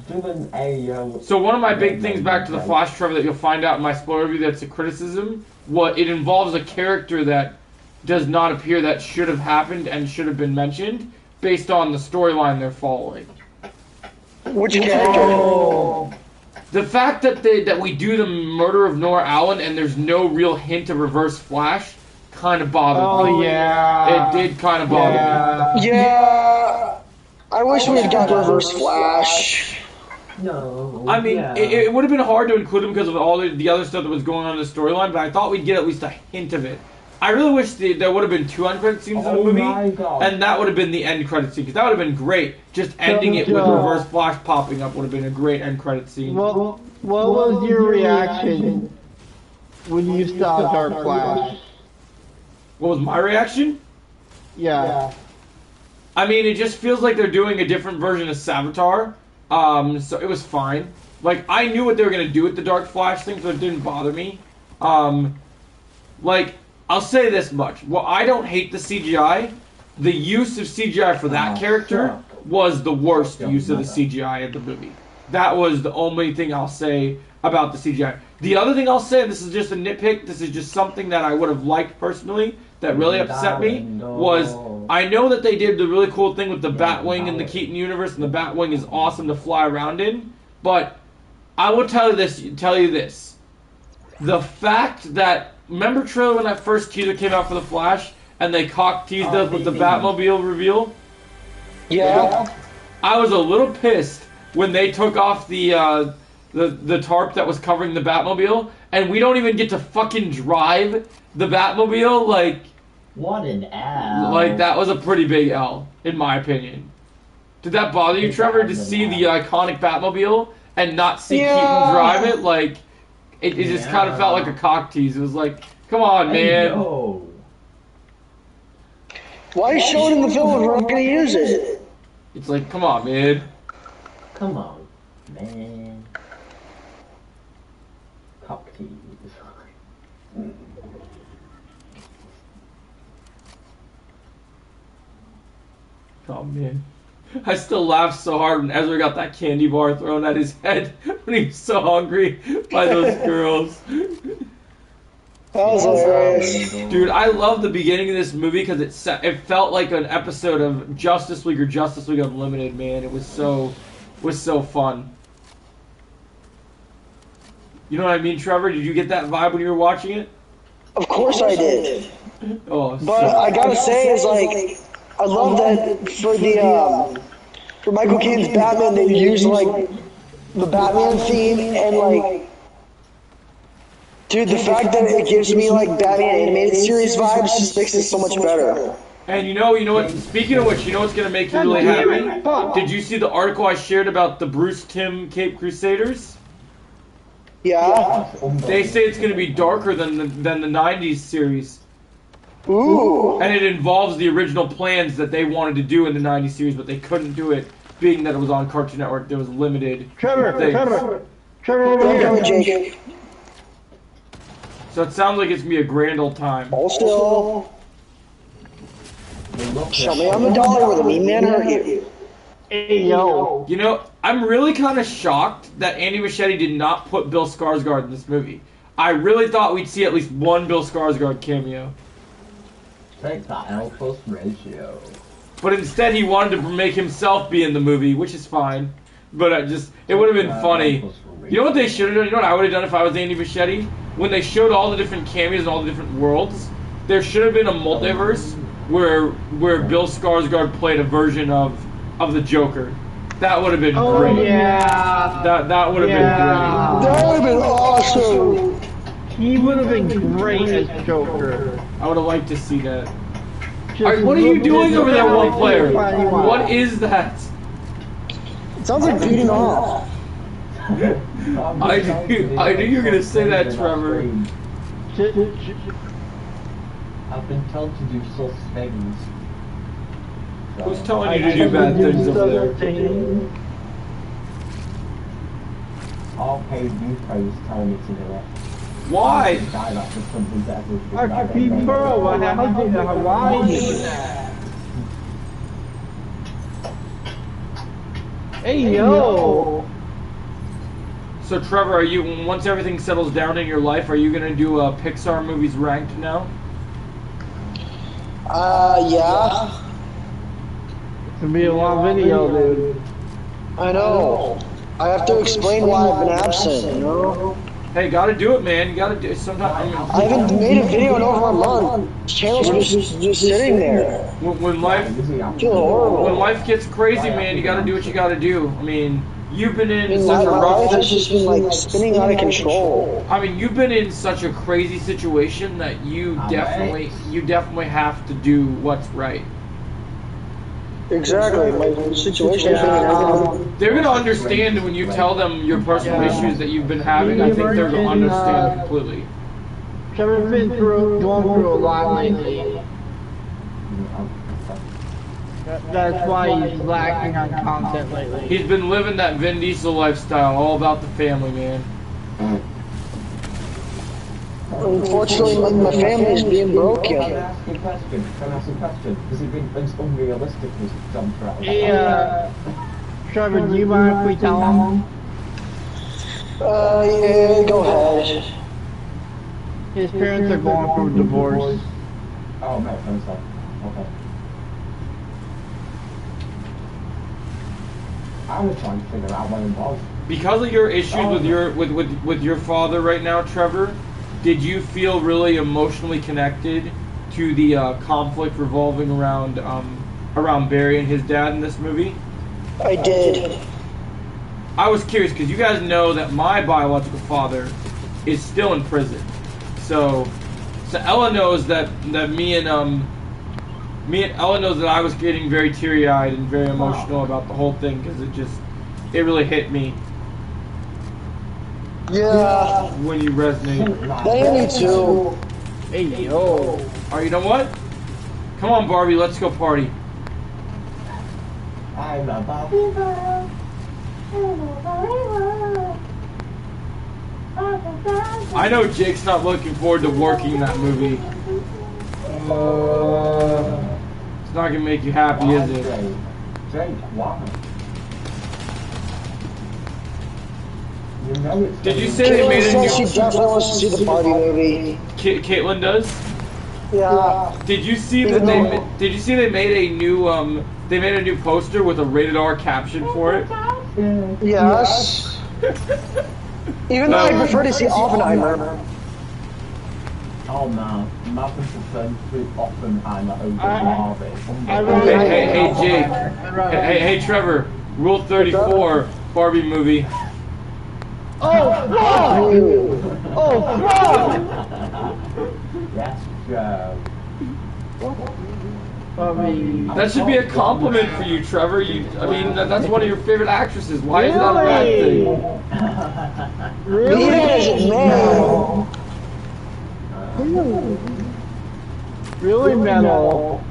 Speaker 5: Doing hey, yo.
Speaker 1: So one of my big things back to the Flash, Trevor, that you'll find out in my spoiler review that's a criticism, it involves a character that does not appear that should have happened and should have been mentioned based on the storyline they're following.
Speaker 4: Which character?
Speaker 1: The fact that we do the murder of Nora Allen and there's no real hint of Reverse Flash kind of bothered me.
Speaker 3: Oh, yeah.
Speaker 1: It did kind of bother me.
Speaker 4: Yeah. I wish we had got Reverse Flash.
Speaker 5: No.
Speaker 1: I mean, it would have been hard to include him because of all the other stuff that was going on in the storyline, but I thought we'd get at least a hint of it. I really wish there would have been 2 end credit scenes in the movie, and that would have been the end credit scene, because that would have been great. Just ending it with Reverse Flash popping up would have been a great end credit scene.
Speaker 3: What was your reaction when you saw Dark Flash?
Speaker 1: What was my reaction?
Speaker 3: Yeah.
Speaker 1: I mean, it just feels like they're doing a different version of Savitar, so it was fine. Like, I knew what they were going to do with the Dark Flash thing, so it didn't bother me. Like, I'll say this much. Well, I don't hate the CGI. The use of CGI for that character was the worst use of the CGI in the movie. That was the only thing I'll say about the CGI. The other thing I'll say, this is just a nitpick, this is just something that I would have liked personally, that really upset me, was I know that they did the really cool thing with the Batwing in the Keaton universe, and the Batwing is awesome to fly around in, but I will tell you this. The fact that, remember trailer when that first teaser came out for the Flash, and they teased us with the Batmobile reveal?
Speaker 4: Yeah.
Speaker 1: I was a little pissed when they took off the the tarp that was covering the Batmobile, and we don't even get to fucking drive the Batmobile.
Speaker 5: What an L.
Speaker 1: Like that was a pretty big L, in my opinion. Did that bother you, Trevor, to see the iconic Batmobile and not see Keaton drive it? Like, it just kind of felt like a cock tease. It was like, come on, man.
Speaker 5: No.
Speaker 4: Why show it in the film if we're not going to use it?
Speaker 1: It's like, come on, man.
Speaker 5: Come on, man. Cock tease.
Speaker 1: Oh, man. I still laughed so hard when Ezra got that candy bar thrown at his head when he was so hungry by those girls.
Speaker 4: That was hilarious.
Speaker 1: Dude, I love the beginning of this movie because it felt like an episode of Justice League or Justice League Unlimited, man. It was so fun. You know what I mean, Trevor? Did you get that vibe when you were watching it?
Speaker 4: Of course I did.
Speaker 1: Oh,
Speaker 4: But I gotta say, is like, I love that for Michael Keaton's Batman, they use like the Batman theme and like, dude, the fact that it gives me like Batman animated series vibes just makes it so much better.
Speaker 1: And you know what? Speaking of which, you know what's gonna make you really happy? Did you see the article I shared about the Bruce Timm Cape Crusaders?
Speaker 4: Yeah.
Speaker 1: They say it's gonna be darker than the '90s series.
Speaker 4: Ooh.
Speaker 1: And it involves the original plans that they wanted to do in the '90s series, but they couldn't do it, being that it was on Cartoon Network. There was limited
Speaker 3: Trevor,
Speaker 1: things.
Speaker 3: over here.
Speaker 4: Jake.
Speaker 1: So it sounds like it's gonna be a grand old time.
Speaker 4: Hold still. Show me on the dollar where the mean man hurt you.
Speaker 3: Hey, yo.
Speaker 1: You know, I'm really kind of shocked that Andy Muschietti did not put Bill Skarsgård in this movie. I really thought we'd see at least one Bill Skarsgård cameo.
Speaker 5: Take that L plus ratio.
Speaker 1: But instead he wanted to make himself be in the movie, which is fine. But it would have been funny. You know what they should have done? You know what I would have done if I was Andy Muschietti? When they showed all the different cameos and all the different worlds, there should have been a multiverse where Bill Skarsgård played a version of the Joker. That would have been great.
Speaker 3: Yeah.
Speaker 1: That would have been great.
Speaker 4: That would have been awesome.
Speaker 3: He would have been great as Joker.
Speaker 1: I would have liked to see that. Alright, what are you doing over there, one player? What is that?
Speaker 4: It sounds like beating off.
Speaker 1: I knew you were gonna say that, Trevor.
Speaker 5: I've been told to do sus things. So
Speaker 1: Who's telling you to do bad things over there?
Speaker 5: All paid you pros telling me to do it.
Speaker 1: Why?
Speaker 5: Die that for something that was
Speaker 3: Hey, yo.
Speaker 1: So Trevor, are you, once everything settles down in your life, are you gonna do Pixar movies ranked now?
Speaker 4: Yeah.
Speaker 3: It's gonna be a long video, dude.
Speaker 4: I know. I have to explain why I've been absent, you know?
Speaker 1: Hey, gotta do it, man. You gotta do it sometimes.
Speaker 4: I haven't made a video in over a month. This channel's just sitting there.
Speaker 1: When life
Speaker 4: Feeling horrible.
Speaker 1: when life gets crazy, man, you gotta do what you gotta do. I mean, you've been in
Speaker 4: My
Speaker 1: such a rough
Speaker 4: life has just been like spinning out of control.
Speaker 1: I mean, you've been in such a crazy situation that you definitely have to do what's right.
Speaker 4: Exactly. My situation has been
Speaker 1: They're gonna understand when you tell them your personal issues that you've been having. I think they're gonna understand completely.
Speaker 3: Trevor's been going through a lot lately. That's why he's lacking on content lately.
Speaker 1: He's been living that Vin Diesel lifestyle, all about the family, man.
Speaker 4: Unfortunately, my family is being broken.
Speaker 5: Can I ask you a question? Has it been as unrealistic as John Travolta?
Speaker 3: Hey, Trevor, do you mind if we tell him?
Speaker 4: Yeah, go ahead.
Speaker 3: His parents are going through a divorce.
Speaker 5: Oh, no, I'm sorry. Okay. I was trying to figure out what it was.
Speaker 1: Because of your issues with your father right now, Trevor, did you feel really emotionally connected to the conflict revolving around Barry and his dad in this movie?
Speaker 4: I did.
Speaker 1: I was curious because you guys know that my biological father is still in prison. So Ella knows that me and Ella knows that I was getting very teary-eyed and very emotional about the whole thing because it really hit me.
Speaker 4: Yeah.
Speaker 1: When you resonate.
Speaker 4: They need to.
Speaker 3: Hey, yo.
Speaker 1: Alright, you know what? Come on, Barbie, let's go party.
Speaker 5: I'm a Barbie girl.
Speaker 1: I know Jake's not looking forward to working that movie. It's not gonna make you happy, is it?
Speaker 5: Drake, why? You know it's
Speaker 1: Did you say they made a
Speaker 4: Caitlin says she
Speaker 1: new...
Speaker 4: definitely wants to see the Barbie movie.
Speaker 1: Caitlin does?
Speaker 4: Yeah.
Speaker 1: Did you see that Did you see they made a new poster with a rated R caption for it?
Speaker 4: Yes. Even though I prefer to see Oppenheimer.
Speaker 5: Oh no, nothing preferred with Oppenheimer over Marvel.
Speaker 1: Hey Jake. Hey Trevor. Rule 34 Barbie movie.
Speaker 3: Oh, fuck! Oh, fuck!
Speaker 5: Yes, Joe.
Speaker 3: I mean,
Speaker 1: That should be a compliment for you, Trevor. That's one of your favorite actresses. Why is that a bad thing?
Speaker 3: really? Really metal.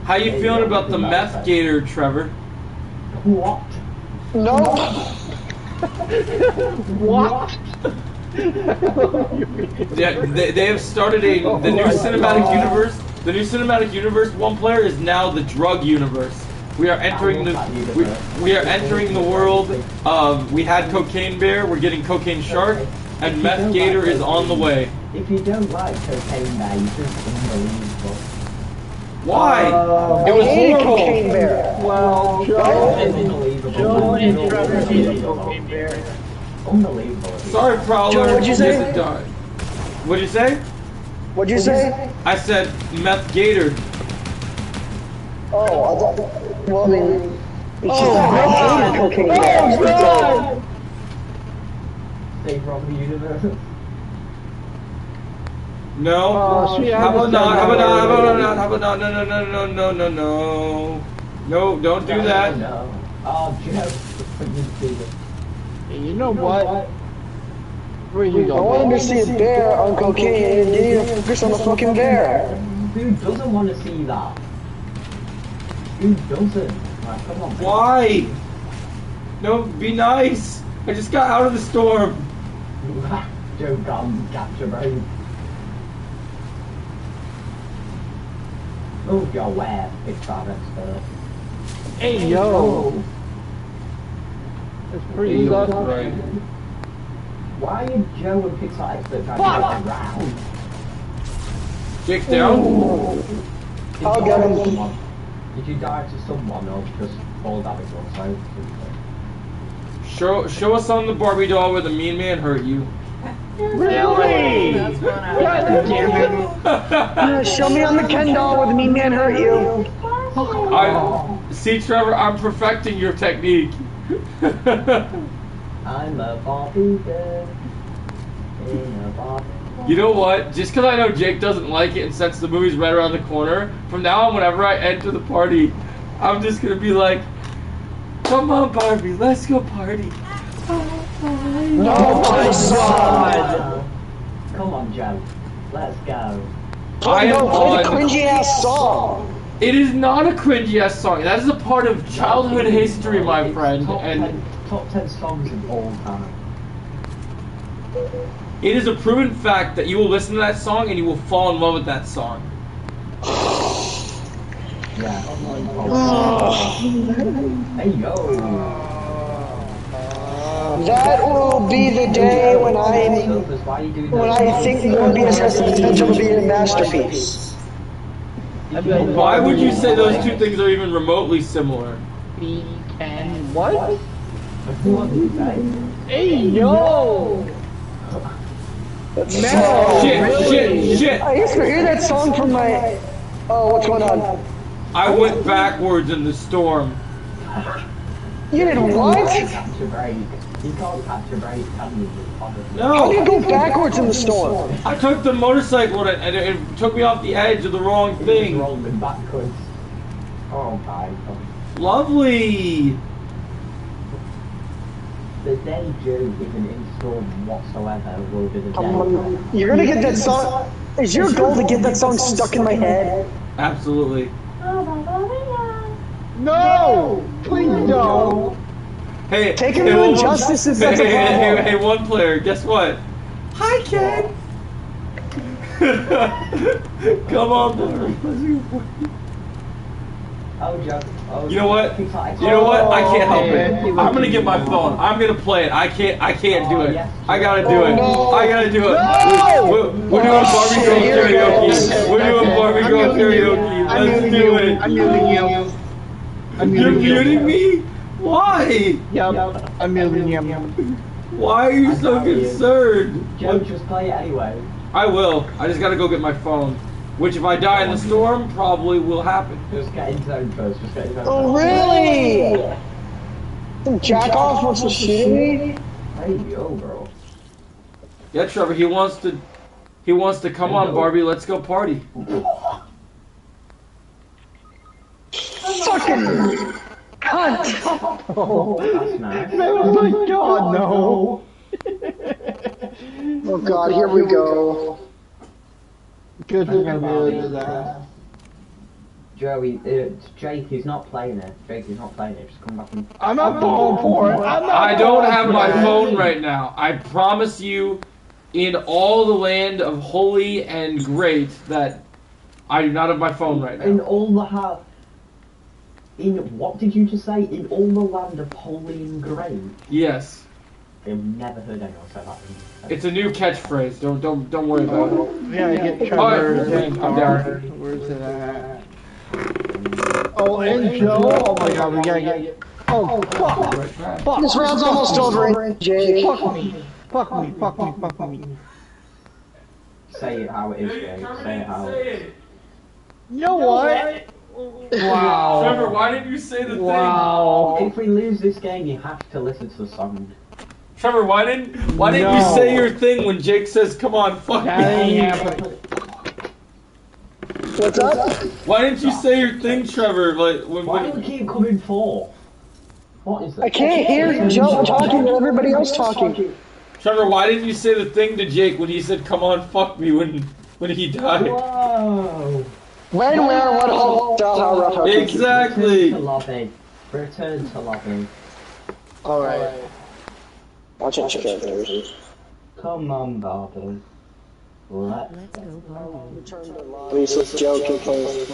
Speaker 1: How you feeling about the meth gator, Trevor?
Speaker 5: What?
Speaker 4: Nope.
Speaker 3: What?
Speaker 1: Yeah, they have started the new cinematic universe. The new cinematic universe. One player is now the drug universe. We are entering the world of. We had Cocaine Bear. We're getting Cocaine Shark, and Meth Gator is on the way.
Speaker 5: If you don't like Cocaine Bear, you're just unbelievable.
Speaker 1: Why? It was horrible.
Speaker 4: Cocaine Bear.
Speaker 3: Well, Joe and Trevor hated Cocaine Bear.
Speaker 5: Unbelievable.
Speaker 1: Sorry, Prowler.
Speaker 4: Joe, what'd you say?
Speaker 1: What'd you say?
Speaker 4: What'd you say?
Speaker 1: I said Meth Gator.
Speaker 4: Oh, I thought. Well, I mean.
Speaker 3: God.
Speaker 4: Cocaine
Speaker 3: Oh,
Speaker 4: Bear.
Speaker 3: God!
Speaker 5: They from the universe.
Speaker 1: No.
Speaker 3: See, I
Speaker 1: How about
Speaker 3: was
Speaker 1: not? How about
Speaker 3: done
Speaker 1: not? How
Speaker 3: already.
Speaker 1: about not? How about not? No. No, don't do that.
Speaker 5: No. Oh, Joe.
Speaker 3: Hey, you know what? Where you
Speaker 4: I
Speaker 3: go?
Speaker 4: wanted to see a bear on cocaine and didn't even focus on the fucking bear.
Speaker 5: Who doesn't want to see that? Who doesn't? Like, come on.
Speaker 1: Why? No, be nice. I just got out of the storm.
Speaker 5: Joe Gunn, capture brain. Move your way, Pixar expert.
Speaker 3: Hey, yo. That's pretty
Speaker 1: You're
Speaker 3: sus.
Speaker 1: right.
Speaker 5: Why are Joe and Pixar expert trying to get around?
Speaker 1: Jake's down.
Speaker 4: I'll get him.
Speaker 5: Did you die to someone or just fall down at your side?
Speaker 1: Show us on the Barbie doll where the mean man hurt you.
Speaker 3: Really?
Speaker 2: That's one out.
Speaker 3: God damn it.
Speaker 4: Show me on the Ken doll where the mean man hurt you.
Speaker 1: See, Trevor, I'm perfecting your technique.
Speaker 5: I'm a Barbie girl. In a Barbie.
Speaker 1: You know what? Just because I know Jake doesn't like it and since the movie's right around the corner, from now on, whenever I enter the party, I'm just going to be like, come on, Barbie, let's go party.
Speaker 4: No, my son.
Speaker 5: Come on, Joe. Let's go.
Speaker 1: I am
Speaker 4: Play the
Speaker 1: on.
Speaker 4: cringy ass song.
Speaker 1: It is not a cringy ass song. That is a part of childhood history, my
Speaker 5: It's
Speaker 1: friend.
Speaker 5: top 10 songs of all time.
Speaker 1: It is a proven fact that you will listen to that song and you will fall in love with that song.
Speaker 5: Yeah. Hey yo.
Speaker 4: That will be the day when I think Morbius has the potential to be a masterpiece.
Speaker 1: Why would you say those two things are even remotely similar?
Speaker 3: And what?
Speaker 5: What did you say?
Speaker 3: Hey, yo!
Speaker 4: Metal.
Speaker 1: Shit!
Speaker 4: I used to hear that song from my. Oh, what's going on?
Speaker 1: I went backwards in the storm.
Speaker 4: You did what?
Speaker 5: Catch a break. You can't catch a break, can you? Honestly.
Speaker 4: How do you
Speaker 1: No!
Speaker 4: go backwards in the storm?
Speaker 1: I took the motorcycle and it took me off the edge of the wrong
Speaker 5: It
Speaker 1: thing.
Speaker 5: was rolling backwards. Oh my god.
Speaker 1: Lovely!
Speaker 5: The day Joe isn't in storm whatsoever will be the day.
Speaker 4: You're gonna get that song. Is your goal to get that song stuck in my head?
Speaker 1: Absolutely.
Speaker 3: No! Please don't!
Speaker 1: Hey,
Speaker 4: Take him
Speaker 1: hey,
Speaker 4: to
Speaker 1: one-
Speaker 4: injustice if
Speaker 1: hey,
Speaker 4: that's a
Speaker 1: hey, hey,
Speaker 4: problem.
Speaker 1: hey, one player, guess what? Hi, Ken! Come on, boy.
Speaker 5: Oh, Joe. Oh,
Speaker 1: You know what?
Speaker 5: keep like-
Speaker 1: You know what? I can't help
Speaker 3: Yeah,
Speaker 1: it. I'm gonna get my phone. I'm gonna play it. I can't do it. I gotta do it. I gotta do it. We're doing Barbie Girl karaoke. We're doing Barbie Girl karaoke. Let's do it.
Speaker 3: I'm muting you. I'm
Speaker 1: You're
Speaker 3: muting
Speaker 1: muting me? Why?
Speaker 3: Yep, I'm muting you.
Speaker 1: Why are you so concerned?
Speaker 5: Joe, just play it anyway.
Speaker 1: I will. I just gotta go get my phone. Which, if I die in the storm, probably will happen.
Speaker 5: Just get in zone first. Just get in zone
Speaker 4: Oh,
Speaker 5: first.
Speaker 4: really? Some jack off wants to shoot me?
Speaker 5: Hey, yo, bro.
Speaker 1: Yeah, Trevor. He wants to come on, Barbie. Let's go party.
Speaker 4: Fucking cunt!
Speaker 5: Oh, that's nice.
Speaker 3: Oh my god, no!
Speaker 4: Oh god, here we go.
Speaker 3: Good thing I'm muted that.
Speaker 5: Joey, Jake is not playing it. Jake is not playing it. Just come back and.
Speaker 3: I'm not falling for it. I'm not
Speaker 1: I don't have my
Speaker 3: falling for
Speaker 1: phone
Speaker 3: it.
Speaker 1: right now. I promise you, in all the land of holy and great, that I do not have my phone right
Speaker 5: In
Speaker 1: now.
Speaker 5: all the in what did you just say? In all the land of holy and great.
Speaker 1: Yes,
Speaker 5: I've never heard anyone say that.
Speaker 1: it's a new catchphrase. Don't worry about it.
Speaker 3: Yeah, get Trevor.
Speaker 1: Alright, I'm down.
Speaker 3: Where's it at? Oh, and Joe. Oh my god, we gotta get. Oh, fuck. Fuck.
Speaker 4: This round's almost over, Jake.
Speaker 3: Fuck me. Fuck me. Fuck me. Fuck me.
Speaker 5: Say it how it is, Jake. Say it how it is.
Speaker 3: You know what? Wow.
Speaker 1: Trevor, why didn't you say the
Speaker 3: Wow.
Speaker 5: If we lose this game, you have to listen to the song.
Speaker 1: thing? Trevor, why didn't you
Speaker 3: No.
Speaker 1: say your thing when Jake says, "Come on, fuck
Speaker 3: That
Speaker 1: me"?
Speaker 3: ain't happening.
Speaker 4: What's up?
Speaker 1: Why didn't you say your thing, Trevor? Like
Speaker 5: Why do we keep coming for? What is that?
Speaker 4: I can't hear Joe talking to everybody else talking.
Speaker 1: Trevor, why didn't you say the thing to Jake when he said, "Come on, fuck me" when he died?
Speaker 5: Whoa!
Speaker 4: When, where, what, how rough, how kinky.
Speaker 1: Exactly.
Speaker 5: Return to lobby. Return to lobby.
Speaker 4: Alright. Watch out, characters.
Speaker 5: Come on, Barbie. Let's
Speaker 4: Please, let's joke and play.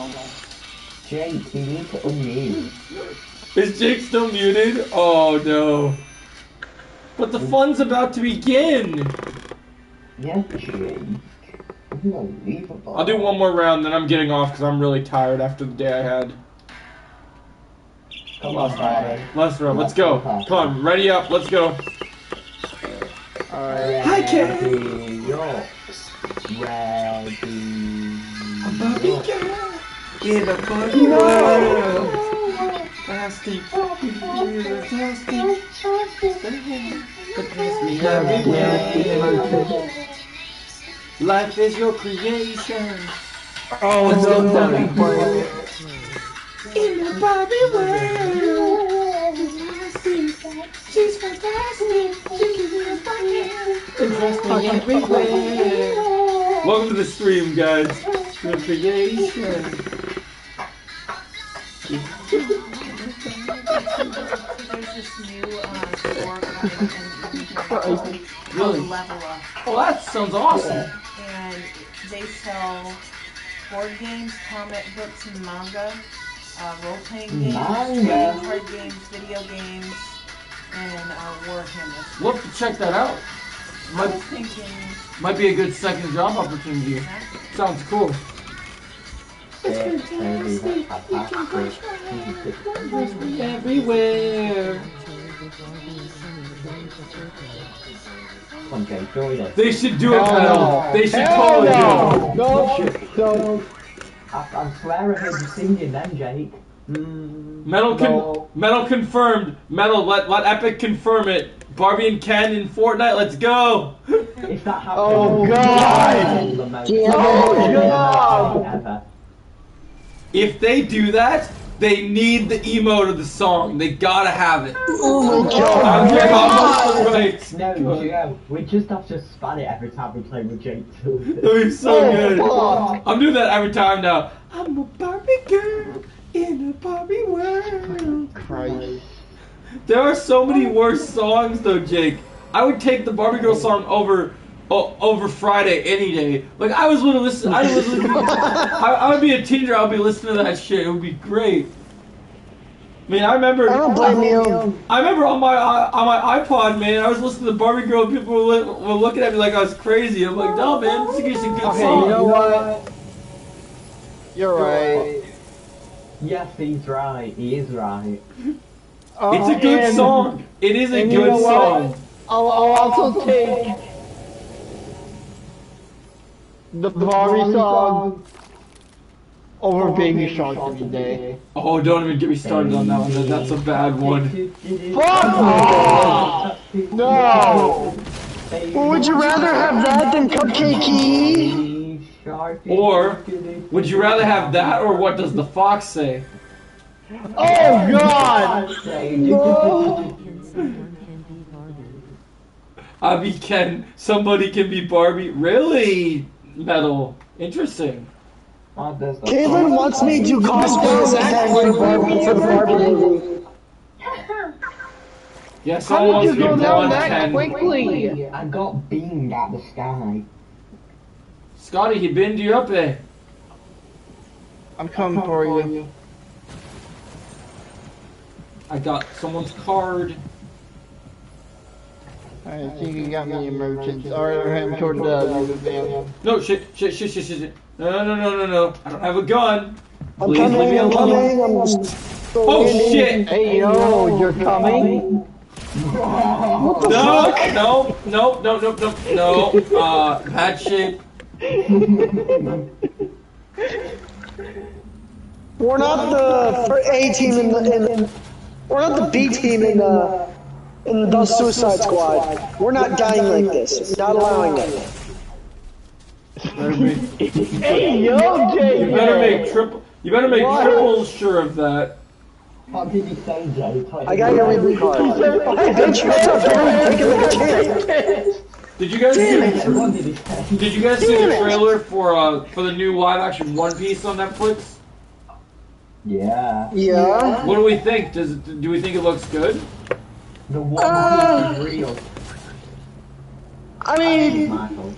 Speaker 5: Jake, you need to unmute.
Speaker 1: Is Jake still muted? Oh no. But the fun's about to begin.
Speaker 5: Yeah, Jake. Unbelievable.
Speaker 1: I'll do one more round, then I'm getting off because I'm really tired after the day I had.
Speaker 5: Come on, Barbie.
Speaker 1: Last round, let's go. Come on, ready up, let's go.
Speaker 3: Alright.
Speaker 1: Hi, Ken.
Speaker 5: Ready, yo. Ready.
Speaker 1: Barbie girl, in a Barbie world. Plastic, plastic, life is your creation.
Speaker 3: Oh,
Speaker 1: Let's
Speaker 3: no,
Speaker 1: go, Barbie.
Speaker 3: Barbie.
Speaker 1: In a Barbie world. She's fantastic. She can be a Barbie. Interesting everywhere. Welcome to the stream, guys. Your creation.
Speaker 2: There's this new store called
Speaker 1: Really?
Speaker 2: Level Up,
Speaker 1: Oh, that sounds awesome.
Speaker 2: and they sell board games, comic books, and manga, role-playing games,
Speaker 5: Manga?
Speaker 2: trading card games, video games, and Warhammer.
Speaker 1: We'll have to check that out.
Speaker 2: I was thinking,
Speaker 1: Might be a good second job opportunity. Sounds cool. Everywhere.
Speaker 5: Come on, Jake, join us.
Speaker 1: They should do it,
Speaker 3: Hell
Speaker 1: Pedal. They should
Speaker 3: Hell
Speaker 1: totally do it.
Speaker 3: no! No, no.
Speaker 5: I swear I heard you singing then, Jake.
Speaker 1: Metal confirmed. Metal, let Epic confirm it. Barbie and Ken in Fortnite, let's go!
Speaker 5: If that happens,
Speaker 3: Oh God! Oh God!
Speaker 5: Ever.
Speaker 1: If they do that, they need the emote of the song. They gotta have it.
Speaker 4: Oh my god!
Speaker 1: Right.
Speaker 5: No, Joe, we just have to span it every time we play with Jake too.
Speaker 1: That'd be so good.
Speaker 3: Fuck.
Speaker 1: I'm doing that every time now. I'm a Barbie girl in a Barbie world.
Speaker 3: Christ.
Speaker 1: There are so many worse songs though, Jake. I would take the Barbie girl song over Friday any day. Like I was gonna listen. I would be a teenager. I'll be listening to that shit. It would be great. I mean, I remember.
Speaker 4: I don't blame you.
Speaker 1: I remember on my iPod, man. I was listening to Barbie Girl. And people were looking at me like I was crazy. I'm like, no, man, this is a good song.
Speaker 3: You know what? You're right.
Speaker 5: Yes, he's right. He is right.
Speaker 1: It's a good song. It is a good song.
Speaker 3: I'll also take the Barbie song over Baby Shark every day.
Speaker 1: Oh, don't even get me started on that one. That's a bad one.
Speaker 3: Fuck off! No!
Speaker 4: Well, would you rather have that than Cupcakey?
Speaker 1: Or would you rather have that, or what does the fox say?
Speaker 3: Oh God!
Speaker 1: Somebody can be Barbie. Really? Metal. Interesting.
Speaker 4: Caitlin wants me to cosplay Zack for the Barbie movie.
Speaker 1: Yes,
Speaker 3: How did you go down that
Speaker 1: Ken.
Speaker 3: quickly?
Speaker 5: I got beamed at the sky.
Speaker 1: Scotty, he binned you up there.
Speaker 3: I'm coming for you.
Speaker 1: I got someone's card.
Speaker 3: I think you got me a merchant. Or him toward the van.
Speaker 1: No, shit. No. I don't have a gun.
Speaker 4: I'm
Speaker 1: Please leave me
Speaker 4: coming, I'm
Speaker 1: alone.
Speaker 4: coming,
Speaker 1: Oh shit!
Speaker 3: Hey yo, you're coming?
Speaker 1: No. Bad shape.
Speaker 4: We're not the A team we're not the B team in the Suicide Squad. We're not dying like this. We're not allowing it.
Speaker 3: Hey yo, Jay!
Speaker 1: You better make triple sure of that.
Speaker 5: What did he say, Jay?
Speaker 4: I got your reboot card. Hey, bitch, what's up? Don't take it like a kid.
Speaker 1: Did you guys
Speaker 5: What did he say?
Speaker 1: Did you guys see the trailer for the new live action One Piece on Netflix?
Speaker 5: Yeah.
Speaker 4: Yeah.
Speaker 1: What do we think? Do we think it looks good?
Speaker 5: The One Piece is real.
Speaker 4: I mean,
Speaker 5: My fault.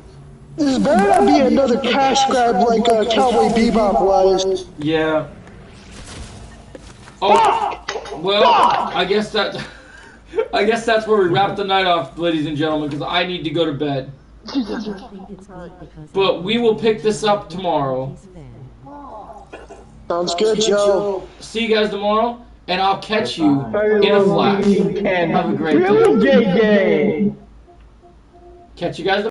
Speaker 4: this better not be another cash grab like Cowboy Bebop was.
Speaker 1: Yeah. Oh, well, I guess that's where we wrap the night off, ladies and gentlemen, because I need to go to bed. But we will pick this up tomorrow.
Speaker 4: Sounds good, Joe.
Speaker 1: See you guys tomorrow, and I'll catch you in a flash. Have a great day.
Speaker 3: Really, JJ?
Speaker 1: Catch you guys tomorrow.